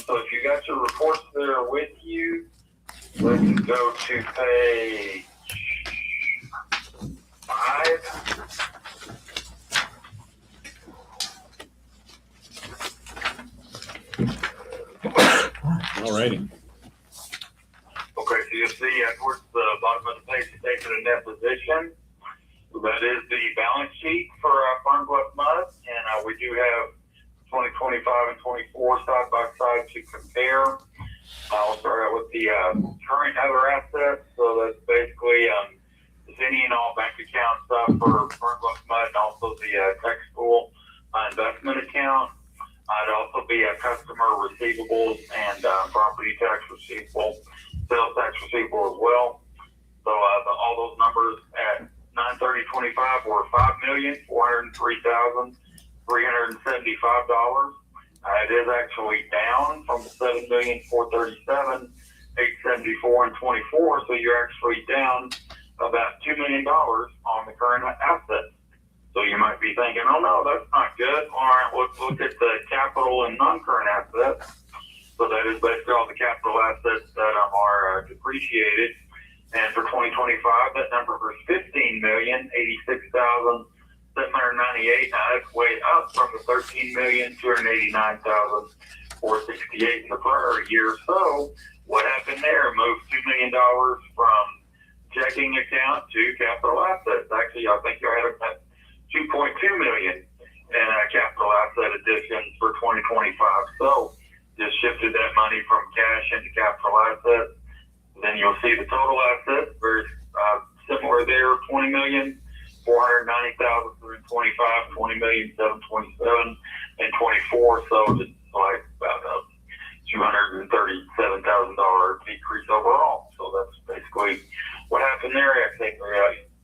So if you got your reports there with you, let's go to page 5. All righty. Okay, so you'll see towards the bottom of the page, the statement of net position. So that is the balance sheet for Fern Bluff Mud, and we do have 2025 and 24 side by side to compare. I'll start out with the current other assets. So that's basically any and all bank account stuff for Fern Bluff Mud, and also the tech school investment account. It'd also be customer receivables and property tax receivable, sales tax receivable as well. So all those numbers at 9/30/25 were $5,403,375. It is actually down from the $7,437,874.24. So you're actually down about $2 million on the current assets. So you might be thinking, oh no, that's not good. All right, let's look at the capital and non-current assets. So that is basically all the capital assets that are depreciated. And for 2025, that number was $15,086,798. Now that's way up from the $13,289,468 in the prior year. So what happened there? Moved $2 million from checking account to capital assets. Actually, I think you had about 2.2 million in capital asset additions for 2025. So just shifted that money from cash into capital assets. Then you'll see the total assets very similar there: 20,490,325, 20,727, and 24. So just like about a $237,000 decrease overall. So that's basically what happened there. I think,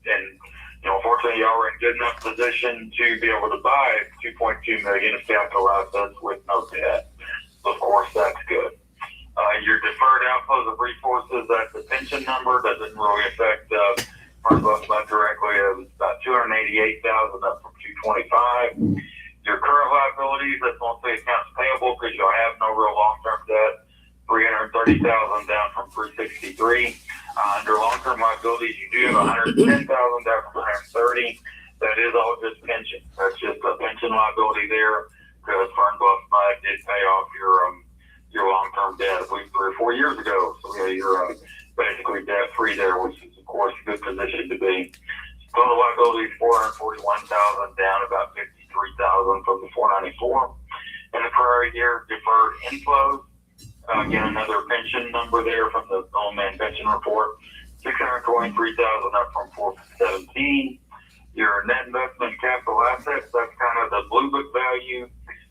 and unfortunately, y'all were in good enough position to be able to buy 2.2 million of capital assets with no debt. So of course, that's good. Your deferred outflows of resources, that's the pension number, doesn't really affect Fern Bluff directly. It was about 288,000 up from 225. Your current liabilities, that's mostly accounts payable because you'll have no real long-term debt. 330,000 down from 363. Under long-term liabilities, you do have 110,000 down from 130. That is all just pension. That's just a pension liability there because Fern Bluff did pay off your long-term debt, I believe 3 or 4 years ago. So yeah, you're basically debt-free there, which is of course a good position to be. Total liabilities 441,000 down about 53,000 from the 494. In the prior year, deferred inflows. Again, another pension number there from the old man pension report, 623,000 up from 417. Your net investment in capital assets, that's kind of the blue book value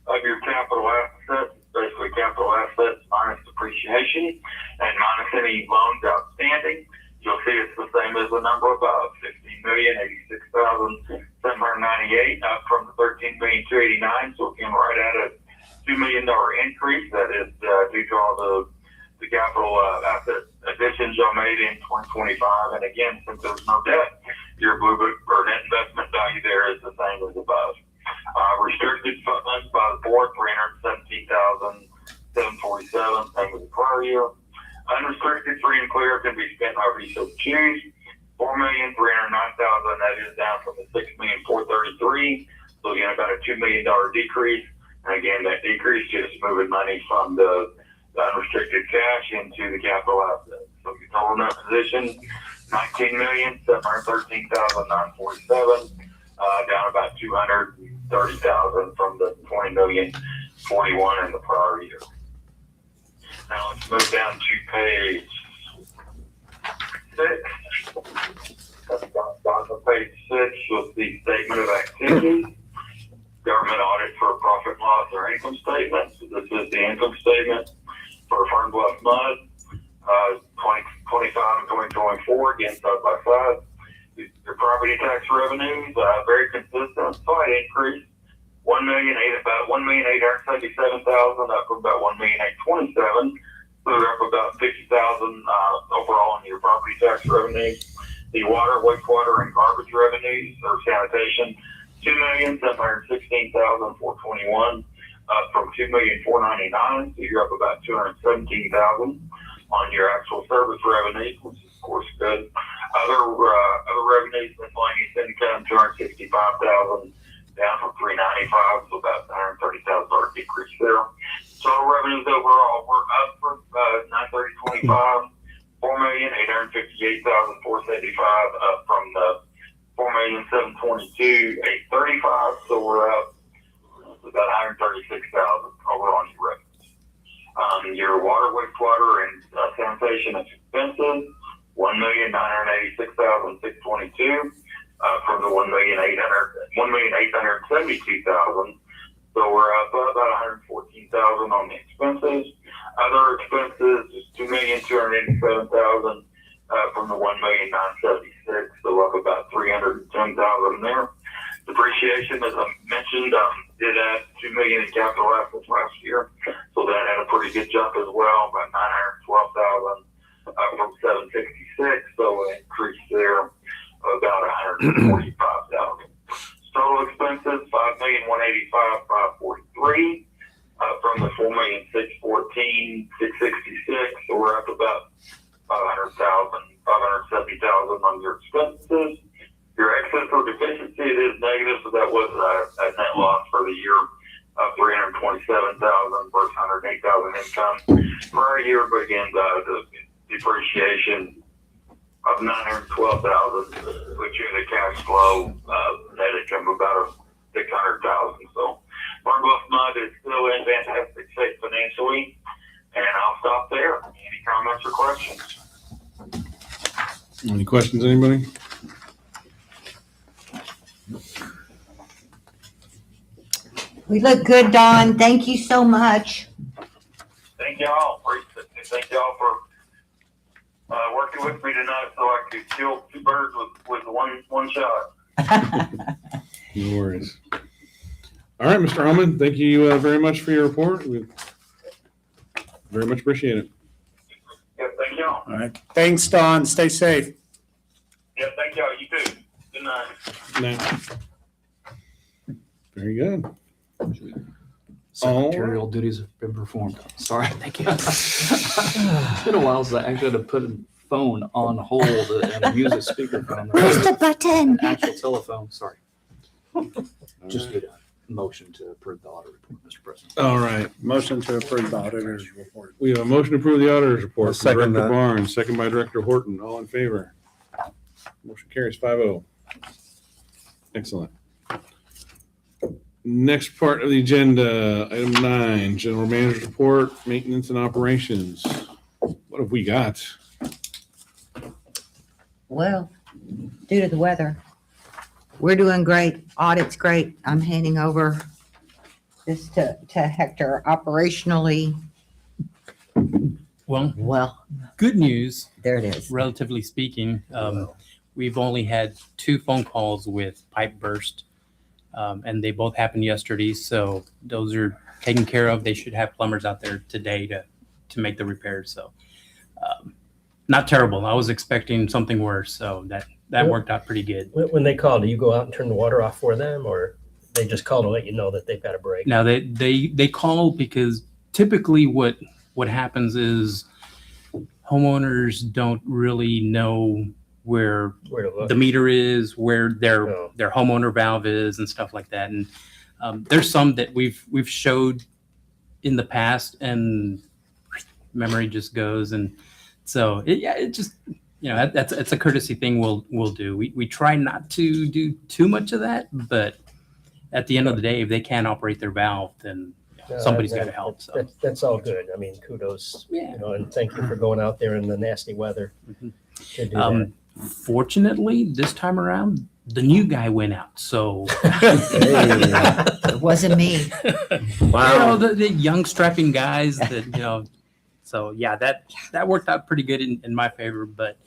of your capital assets, basically capital assets minus depreciation and minus any loans outstanding. You'll see it's the same as the number above, 15,086,798 up from the 13,289. So again, right at a $2 million increase. That is due to all the capital asset additions y'all made in 2025. And again, since there's no debt, your blue book or net investment value there is the same as above. Restricted funds by the board, 317,747, same as the prior year. Unrestricted, free and clear, can be spent however you so choose. 4,309,000. That is down from the 6,433,000. So again, about a $2 million decrease. And again, that decrease just moving money from the unrestricted cash into the capital assets. So your total net position, 19,713,947, down about 230,000 from the 20,041 in the prior year. Now let's move down to page 6. On page 6, you'll see statement of activities. Government audit for profit and loss or income statement. So this is the income statement for Fern Bluff Mud, 2025 and 2024, again, side by side. Your property tax revenues, very consistent, slight increase. About 1,877,000 up from about 1,827,000. So they're up about 50,000 overall in your property tax revenues. The water, wastewater, and garbage revenues or sanitation, 2,716,421 up from 2,499,000. So you're up about 217,000 on your actual service revenues, which is of course good. Other revenues, miscellaneous income, 265,000 down from 395, so about $130,000 decrease there. Total revenues overall were up for 9/30/25, 4,858,475 up from the 4,722,835. So we're up about 136,000 overall on your revenues. Your water, wastewater, and sanitation expenses, 1,986,622 from the 1,872,000. So we're up about 114,000 on the expenses. Other expenses is 2,287,000 from the 1,976,000. So up about 310,000 there. Depreciation, as I mentioned, did add 2 million in capital assets last year, so that had a pretty good jump as well, about 912,000 from 766. So an increase there of about 145,000. Total expenses 5,185,543 from the 4,614,666. So we're up about 570,000 on your expenses. Your excess or deficiency, it is negative, so that was a net loss for the year of 327,000 versus 108,000 income per year. But again, the depreciation of 912,000, which is a cash flow net income of about 600,000. So Fern Bluff Mud is still in fantastic shape financially, and I'll stop there. Any comments or questions? Any questions, anybody? We look good, Don. Thank you so much. Thank y'all. Thank y'all for working with me tonight so I could kill two birds with one shot. No worries. All right, Mr. Ullman, thank you very much for your report. We very much appreciate it. Yeah, thank y'all. All right. Thanks, Don. Stay safe. Yeah, thank y'all. You too. Good night. No. Very good. Secretarial duties have been performed. Sorry. Thank you. It's been a while since I actually had to put a phone on hold and use a speakerphone. Push the button. An actual telephone. Sorry. Just get a motion to approve the audit report, Mr. President. All right. Motion to approve the auditor's report. We have a motion to approve the auditor's report. I'll from second Director that. Barnes, second by Director Horton. All in favor? Motion carries 5-0. Excellent. Next part of the agenda, item 9, General Manager's Report, Maintenance and Operations. What have we got? Well, due to the weather, we're doing great. Audit's great. I'm handing over this to Hector. Operationally, Well, good news, there it is. relatively speaking. We've only had 2 phone calls with pipe burst, and they both happened yesterday. So those are taken care of. They should have plumbers out there today to make the repairs. So not terrible. I was expecting something worse. So that worked out pretty good. When they call, do you go out and turn the water off for them, or they just call to let you know that they've got a break? Now they call because typically what happens is homeowners don't really know where Where to look? the meter is, where Oh. their homeowner valve is, and stuff like that. And there's some that we've showed in the past, and memory just goes. And so it just it's a courtesy thing we'll do. We try not to do too much of that, but at the end of the day, if they can't operate their valve, then somebody's got to help. So That's all good. I mean, kudos, yeah. and thank you for going out there in the nasty weather to do that. Fortunately, this time around, the new guy went out. So It wasn't me. the young strapping guys that So yeah, that worked out pretty good in my favor. But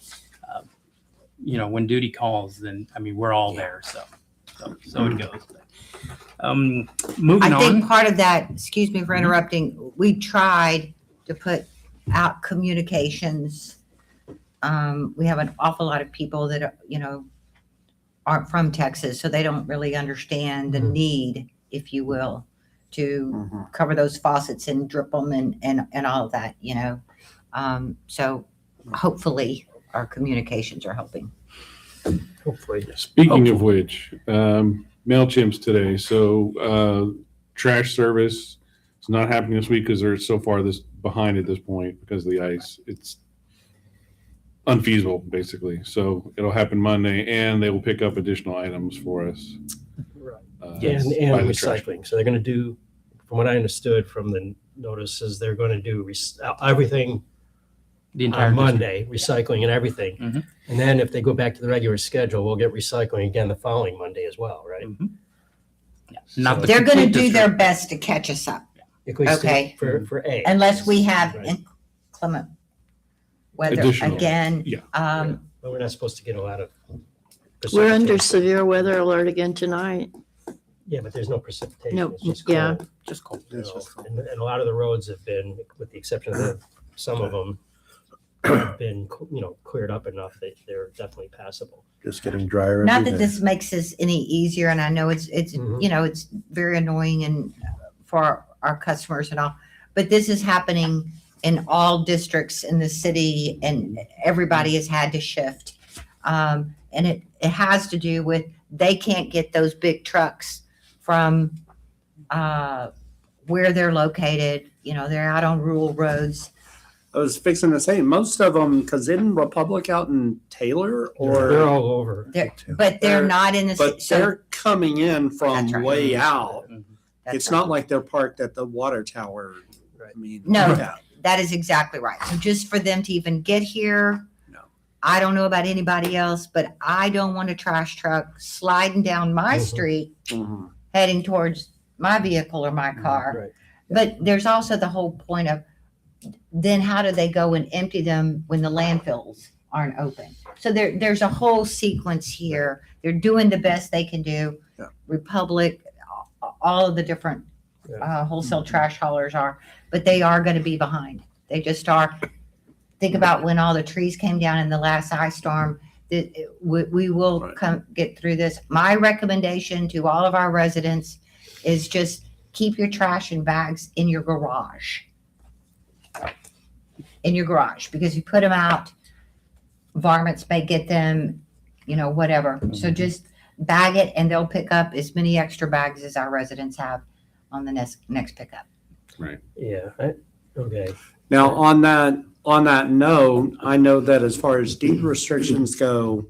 when duty calls, then I mean we're all there. So it goes. Moving I on. think part of that, excuse me for interrupting, we tried to put out communications. We have an awful lot of people that aren't from Texas, so they don't really understand the need, if you will, to cover those faucets and drip them and all of that, So hopefully our communications are helping. Hopefully. Speaking of which, MailChimp's today. So trash service is not happening this week because they're so far behind at this point because of the ice. It's unfeasible, basically. So it'll happen Monday, and they will pick up additional items for us. Right. Yes. And by the trash. recycling. So they're going to do, from what I understood from the notices, they're going to do everything the entire on district. Monday, recycling and everything. Mhm. And then if they go back to the regular schedule, we'll get recycling again the following Monday as well, right? Mhm. Yeah. Not the They're going to complete do their district. best to catch us up, At least Okay. For A. unless we have Right. inclement weather Additional, again. yeah. But we're not supposed to get a lot of. We're under precipitation. severe weather alert again tonight. Yeah, but there's no precipitation. No, It's just yeah. cold, Just cold. And a lot of the roads have been, with the exception of some of them, have been, cleared up enough that they're definitely passable. Just getting drier Not every that day. this makes this any easier, and I know it's Mhm. it's very annoying and for our customers and all, but this is happening in all districts in the city, and everybody has had to shift. And it has to do with they can't get those big trucks from where they're located. They're out on rural roads. I was fixing to say, most of them, because isn't Republic out in Taylor They're or, all over. But they're not in the, but so they're coming in from That's right. way out. that's It's right. not like they're parked at the water tower. Right. I mean. No. yeah. That is exactly right. So just for them to even get here, No. I don't know about anybody else, but I don't want a trash truck sliding down my Mhm. street, Mhm. heading towards my vehicle or my car. Right. But there's also the whole point of, then how do they go and empty them when the landfills aren't open? So there's a whole sequence here. They're doing the best they can do. Yeah. Republic, all of the different wholesale trash haulers are, but they are going to be behind. They just are. Think about when all the trees came down in the last ice storm. We will Right. come get through this. My recommendation to all of our residents is just keep your trash and bags in your garage. In your garage, because you put them out, varmints may get them, whatever. So just bag it and they'll pick up as many extra bags as our residents have on the next pickup. Yeah, okay. Now, on that note, I know that as far as deed restrictions go,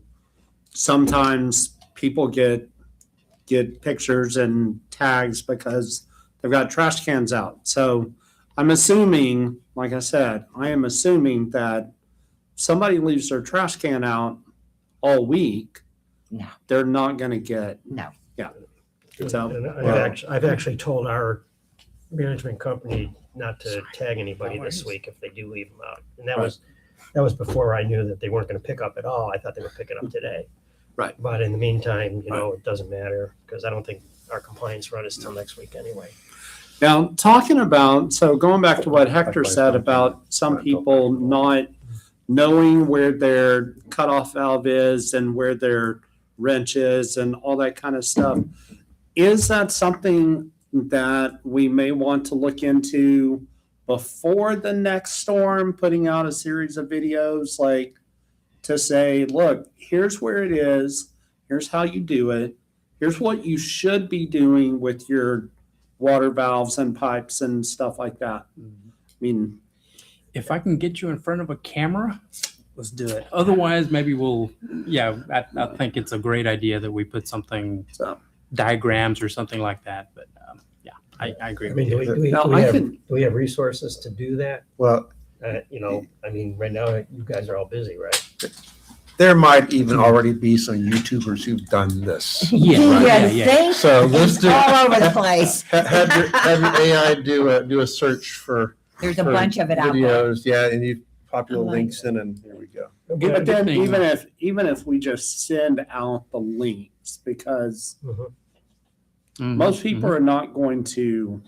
sometimes people get pictures and tags because they've got trash cans out. So I'm assuming, like I said, I am assuming that somebody leaves their trash can out all week. No. They're not going to get. No. Yeah. So, And well- I've actually told our management company not to tag anybody this week if they do leave them out. And that was before I knew that they weren't going to pick up at all. I thought they were picking up today. Right. But in the meantime, it doesn't matter because I don't think our compliance run is till next week anyway. Now, talking about, so going back to what Hector said about some people not knowing where their cutoff valve is and where their wrench is and all that kind of stuff, is that something that we may want to look into before the next storm, putting out a series of videos like to say, look, here's where it is, here's how you do it, here's what you should be doing with your water valves and pipes and stuff like that. I mean, If I can get you in front of a camera, let's do it. Otherwise, maybe I think it's a great idea that we put something, so, diagrams or something like that. But I agree I with mean, you. Now, I can- do we have resources to do that? Well, Right now you guys are all busy, right? there might even already be some YouTubers who've done this. Yeah. Thanks. So let's do, All over the place. have your AI do a search for There's a for bunch of it out there. videos. Yeah, and you pop your I like links in and here we go. but then thing. even if we just send out the links, because Mhm. Mhm, most people mhm. are not going to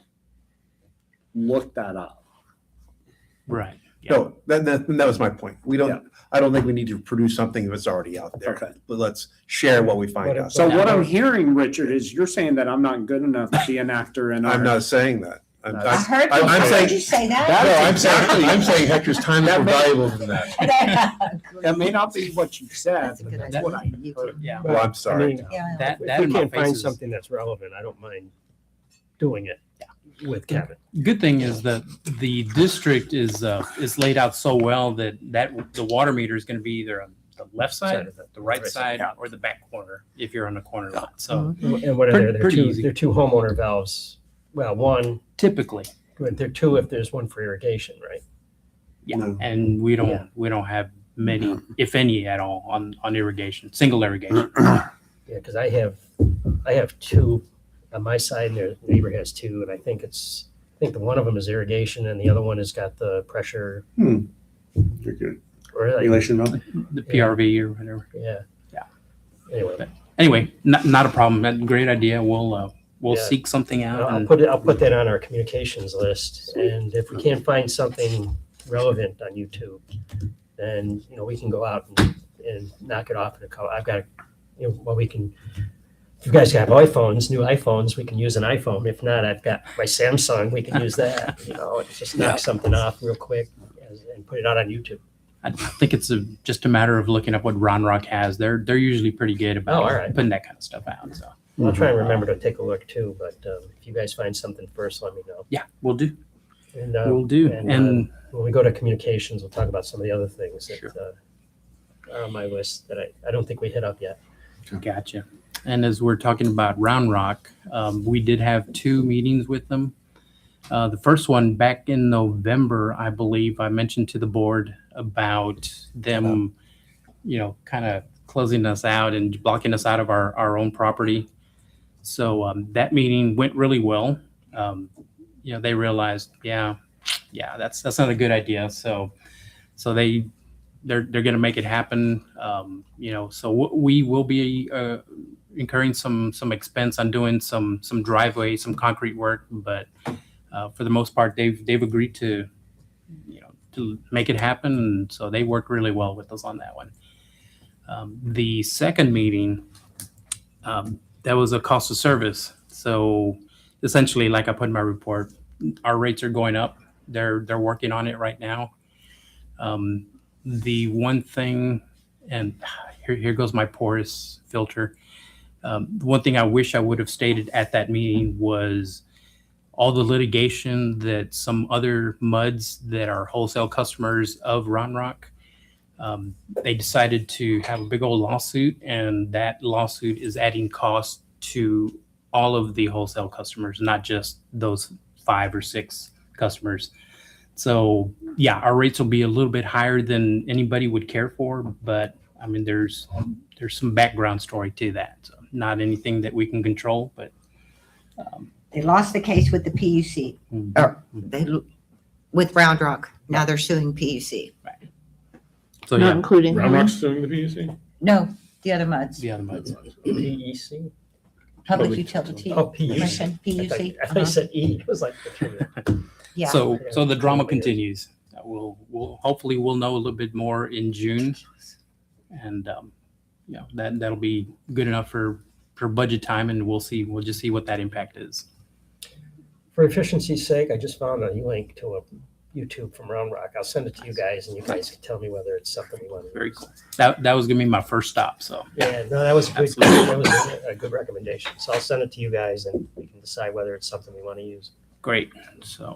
look that up. Right. Yeah. No, that was my point. I don't think we need to produce something if it's already out there. Okay. But let's share what we find But- out. So Yeah. what I'm hearing, Richard, is you're saying that I'm not good enough to be an actor in I'm our. not saying that. I'm Heard you say that. No, I'm saying Hector's time is more valuable than that. That may not be what you said, That's a but good that's idea. what I You heard. too. Yeah. Well, I'm sorry. Yeah. That If we in my can't face find is- something that's relevant, I don't mind doing it with Kevin. Good thing is that the district is laid out so well that the water meter is going to be either on the left side, the right side, or the back corner if you're on the corner lot. So And what are Pretty- there? They're pretty two, easy. they're two homeowner valves. Well, one, typically, but they're two if there's one for irrigation, right? No. and we Yeah. don't have many, if any, at all on irrigation, single irrigation. Yeah, because I have two on my side and their neighbor has two, and I think the one of them is irrigation and the other one has got the pressure. You're good. Or like, Relation valve? The PRV or whatever. yeah. Yeah. Anyway, Anyway, not a problem. Great idea. We'll Yeah. seek something out. I'll and- put that on our communications list, and if we can't find something relevant on YouTube, then, we can go out and knock it off in a couple. I've got, we can, if you guys have iPhones, new iPhones, we can use an iPhone. If not, I've got my Samsung, we can use that, just knock something off real quick and put it out on YouTube. I think it's just a matter of looking up what Ron Rock has. They're usually pretty good about Oh, all right. putting that kind of stuff out. So I'll try and remember to take a look too, but if you guys find something first, let me know. yeah, we'll do. And, We'll do. and, And when we go to communications, we'll talk about some of the other things that Sure. are on my list that I don't think we hit up yet. Gotcha. And as we're talking about Round Rock, we did have 2 meetings with them. The first one back in November, I believe I mentioned to the board about them, kind of closing us out and blocking us out of our own property. So that meeting went really well. They realized, that's not a good idea. So they're going to make it happen. So we will be incurring some expense on doing some driveway, some concrete work, but for the most part, they've agreed to make it happen, and so they work really well with us on that one. The second meeting, that was a cost of service. So essentially, like I put in my report, our rates are going up. They're working on it right now. The one thing, and here goes my porous filter. One thing I wish I would have stated at that meeting was all the litigation that some other MUDs that are wholesale customers of Round Rock, they decided to have a big old lawsuit, and that lawsuit is adding cost to all of the wholesale customers, not just those 5 or 6 customers. So yeah, our rates will be a little bit higher than anybody would care for, but I mean, there's some background story to that. So not anything that we can control, but They lost the case with the PUC, or with Round Rock. Now they're suing PUC. so Not yeah, including Round Helen. Rock's suing the PUC? No, the other MUDs, the other MUDs. PEC? Public Utility Oh, PUC. Commission, I thought PUC. I thought you said E. It was like the 3. Yeah. So the drama continues. We'll hopefully we'll know a little bit more in June, and that'll be good enough for budget time, and we'll just see what that impact is. For efficiency's sake, I just found a link to a YouTube from Round Rock. I'll send it to you guys, and you guys can tell me whether it's something you want to. Very cool. That was gonna be my first stop. So Yeah, no, that was a good. Absolutely. That was a good recommendation. So I'll send it to you guys, and we can decide whether it's something we want to use. great. So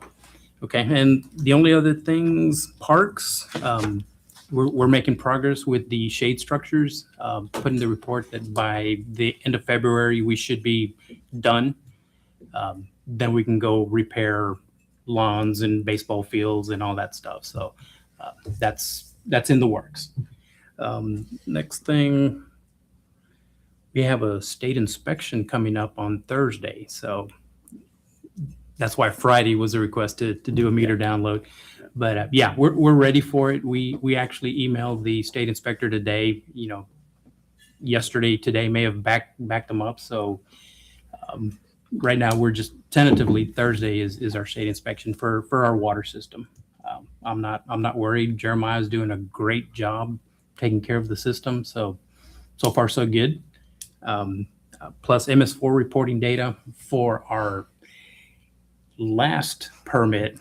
okay, and the only other things, parks. We're making progress with the shade structures. Put in the report that by the end of February we should be done. Then we can go repair lawns and baseball fields and all that stuff. So that's in the works. Next thing, we have a state inspection coming up on Thursday. So that's why Friday was a request to do a meter download. But we're ready for it. We actually emailed the state inspector today. Yesterday, today may have backed them up. So right now we're just tentatively Thursday is our state inspection for our water system. I'm not worried. Jeremiah's doing a great job taking care of the system. So far so good. Plus MS4 reporting data for our last permit,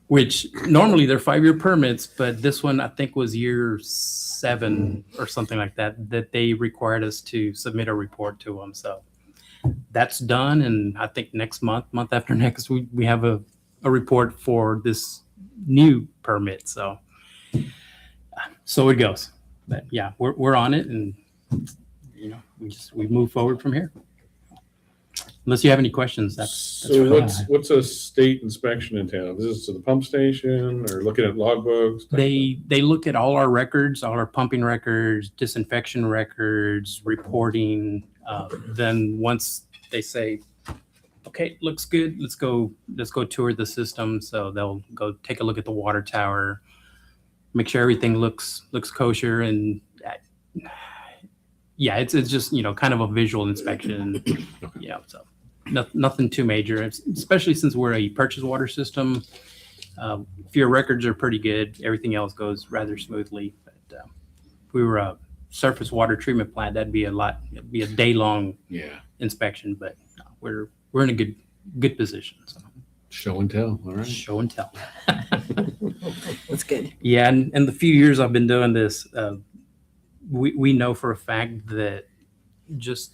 which normally they're 5-year permits, but this one I think was year 7 or something like that they required us to submit a report to them. So that's done, and I think next month after next, we have a report for this new permit. So it goes. But yeah, we're on it, and we move forward from here. Unless you have any questions, that's So really all I have. what's a state inspection entail? Is this to the pump station or looking at logbooks? They look at all our records, all our pumping records, disinfection records, reporting. Then once they say, okay, looks good, let's go tour the system. So they'll go take a look at the water tower, make sure everything looks kosher, and it's just kind of a visual inspection. So nothing too major, especially since we're a purchased water system. If your records are pretty good, everything else goes rather smoothly. But if we were a surface water treatment plant, it'd be a day-long inspection. But we're in a good position. So. Show and tell. All right. Show and tell. That's good. Yeah, and the few years I've been doing this, we know for a fact that just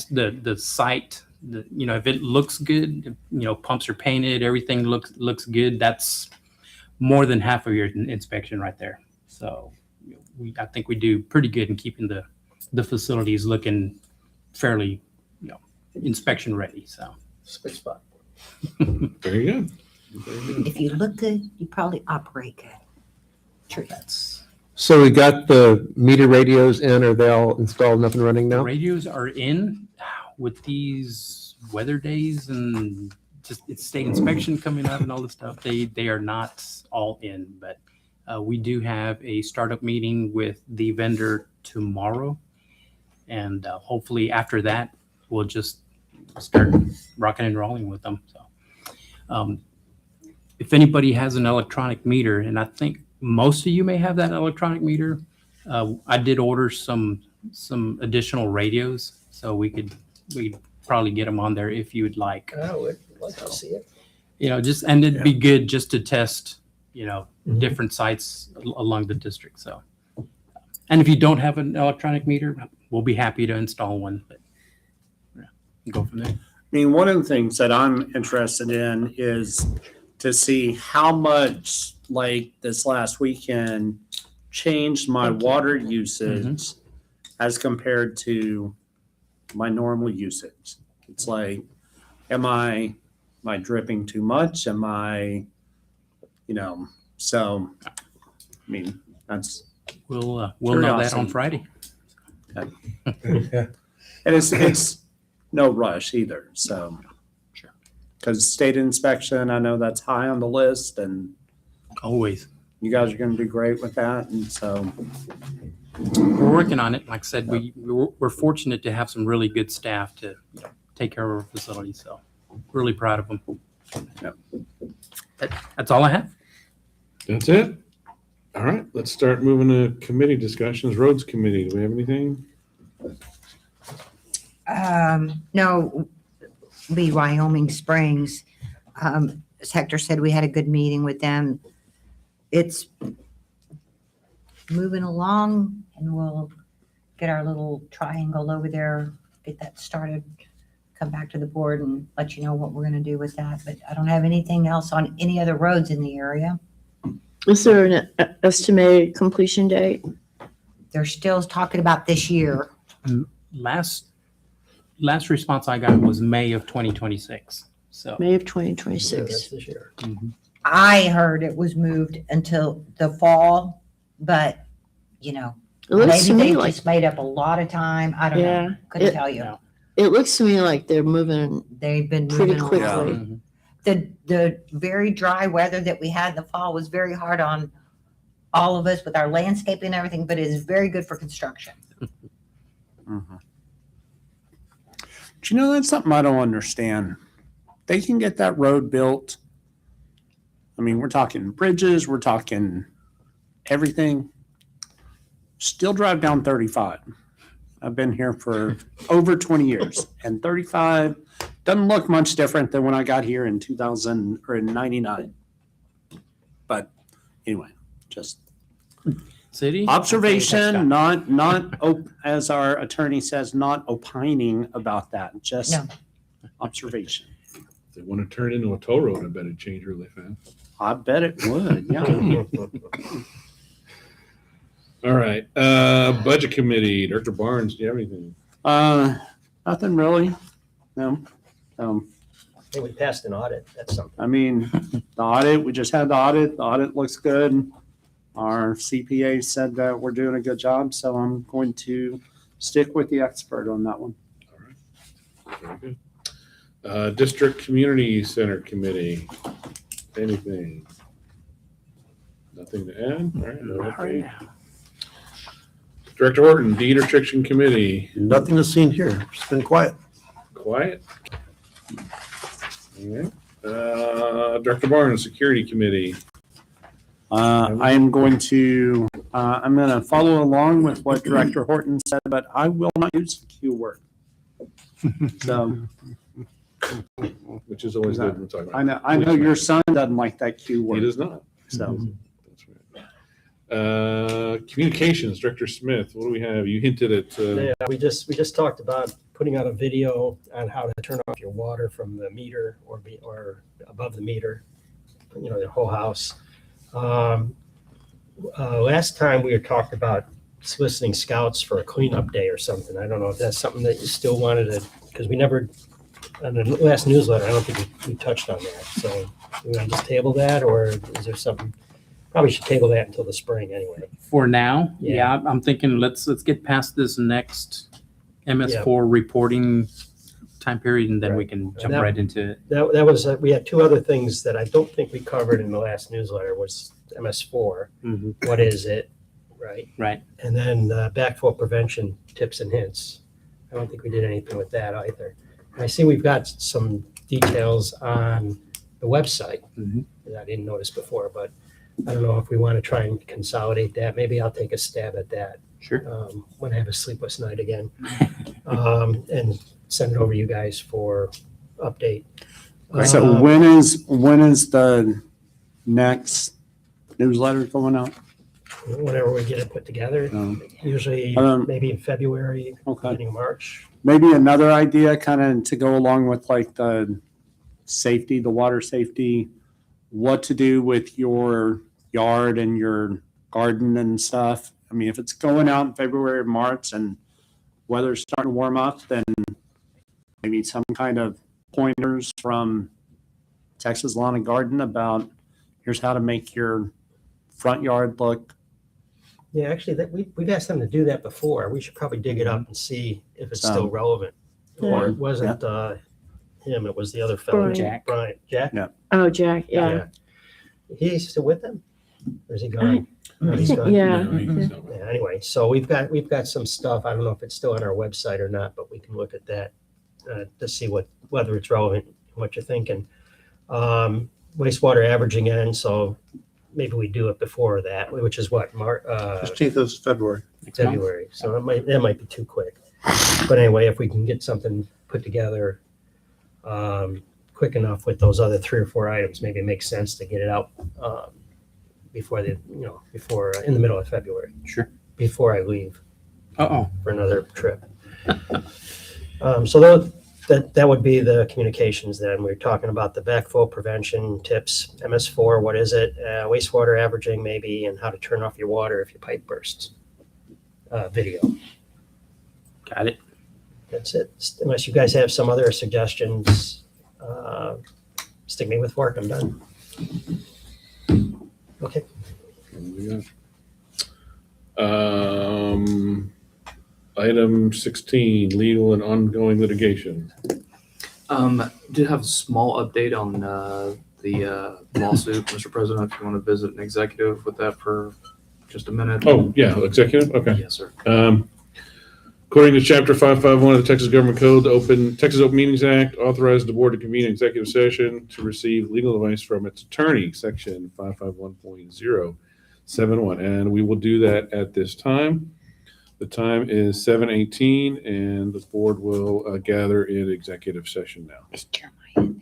the site if it looks good, if, pumps are painted, everything looks good, that's more than half of your inspection right there. So I think we do pretty good in keeping the facilities looking fairly, inspection ready. So Good spot. Very good. Very good. If you look good, you probably operate good. True. So we got the meter radios in, are they all installed and up and running now? radios are in with these weather days and just it's state inspection coming up and all this stuff. They are not all in, but we do have a startup meeting with the vendor tomorrow, and hopefully after that we'll just start rocking and rolling with them. So if anybody has an electronic meter, and I think most of you may have that electronic meter, I did order some additional radios, so we'd probably get them on there if you would like. I would like to see it. And it'd be good just to test, different sites along the district. So, and if you don't have an electronic meter, we'll be happy to install one. But go from there. I mean, one of the things that I'm interested in is to see how much, like this last weekend, changed my water usage as compared to my normal usage. It's like, am I dripping too much? Am I, so, I mean, that's, We'll know that on Curiosity. Friday. and it's no rush either, so. Sure. Because state inspection, I know that's high on the list, and Always. you guys are gonna do great with that, and so. We're working on it. Like I said, we're fortunate to have some really good staff to take care of our facility. So really proud of them. That's all I have. That's it. All right, let's start moving to committee discussions. Roads committee, do we have anything? No, be Wyoming Springs. As Hector said, we had a good meeting with them. It's moving along, and we'll get our little triangle over there, get that started, come back to the board and let you know what we're gonna do with that. But I don't have anything else on any other roads in the area. Is there an estimated completion date? They're still talking about this year. Last response I got was May of 2026. So May of That's 2026. this year. I heard it was moved until the fall, but, It looks maybe to me they like, just made up a lot of time. I don't know. yeah, Couldn't it- tell you. it looks to me like they're moving They've been pretty moving quickly. along. The very dry weather that we had in the fall was very hard on all of us with our landscaping and everything, but it is very good for construction. Do you know, that's something I don't understand. They can get that road built. I mean, we're talking bridges, we're talking everything. Still drive down 35. I've been here for over 20 years, and 35 doesn't look much different than when I got here in 2000 or in 99. But anyway, just city observation, as our attorney says, not opining about that, just No. observation. If they want to turn it into a toll road, I bet it'd change really fast. I bet it would, yeah. All right, budget committee, Director Barnes, do you have anything? Nothing really, no. I think we passed an audit. That's something. I mean, the audit, we just had the audit looks good. Our CPA said that we're doing a good job, so I'm going to stick with the expert on that one. Very good. District Community Center Committee, anything? Nothing to add? All right, no update. Director Horton, Deed Restriction Committee, Nothing is seen here. It's been quiet. quiet? All right. Director Barnes, Security Committee, I am going to, I'm going to follow along with what Director Horton said, but I will not use the Q word. So which is always good when we're talking about. I know your son doesn't like that Q He word. does not. So That's right. Communications, Director Smith, what do we have? You hinted at, Yeah, we just talked about putting out a video on how to turn off your water from the meter or above the meter, the whole house. Last time we had talked about soliciting scouts for a cleanup day or something. I don't know if that's something that you still wanted to, because we never, on the last newsletter, I don't think we touched on that. So we want to just table that, or is there something? Probably should table that until the spring anyway. For now, Yeah. yeah, I'm thinking let's get past this next MS4 reporting time period, and then we can jump that- right into it. That was, we had two other things that I don't think we covered in the last newsletter was MS4. Mhm. What is it? Right. Right. And then backflow prevention tips and hints. I don't think we did anything with that either. And I see we've got some details on the website Mhm. that I didn't notice before, but I don't know if we want to try and consolidate that. Maybe I'll take a stab at that Sure. when I have a sleepless night again, and send it over to you guys for update. So when is the next newsletter going out? Whenever we get it put together, usually maybe in February, Okay. beginning of March. Maybe another idea kind of to go along with like the safety, the water safety, what to do with your yard and your garden and stuff. I mean, if it's going out in February or March and weather's starting to warm up, then maybe some kind of pointers from Texas Lawn and Garden about here's how to make your front yard look. Yeah, actually, we've asked them to do that before. We should probably dig it up and see if it's still relevant. Or it wasn't him, it was the other fellow. Brian. Jack. Brian. Jack? Yeah. Oh, Jack, yeah. He's still with them? Or is he gone? No, he's gone. Yeah. No, he's not. Yeah, anyway, so we've got some stuff. I don't know if it's still on our website or not, but we can look at that to see whether it's relevant, what you're thinking. Wastewater averaging in, so maybe we do it before that, which is what, 15th of February. February. So that might be too quick. But anyway, if we can get something put together quick enough with those other 3 or 4 items, maybe it makes sense to get it out before in the middle of February. Sure. Before I leave Uh-oh. for another trip. So that would be the communications then. We're talking about the backflow prevention tips, MS4, what is it? Wastewater averaging maybe, and how to turn off your water if your pipe bursts. Video. Got it. That's it. Unless you guys have some other suggestions, stick me with work. I'm done. Okay. Item 16, legal and ongoing litigation. Did have a small update on the lawsuit, Mr. President, if you want to visit an executive with that for just a minute. Oh, yeah, executive, okay. Yes, sir. According to Chapter 551 of the Texas Government Code, the Texas Open Meetings Act authorizes the board to convene an executive session to receive legal advice from its attorney, Section 551.071. And we will do that at this time. The time is 7:18, and the board will gather in executive session now. Is Jeremiah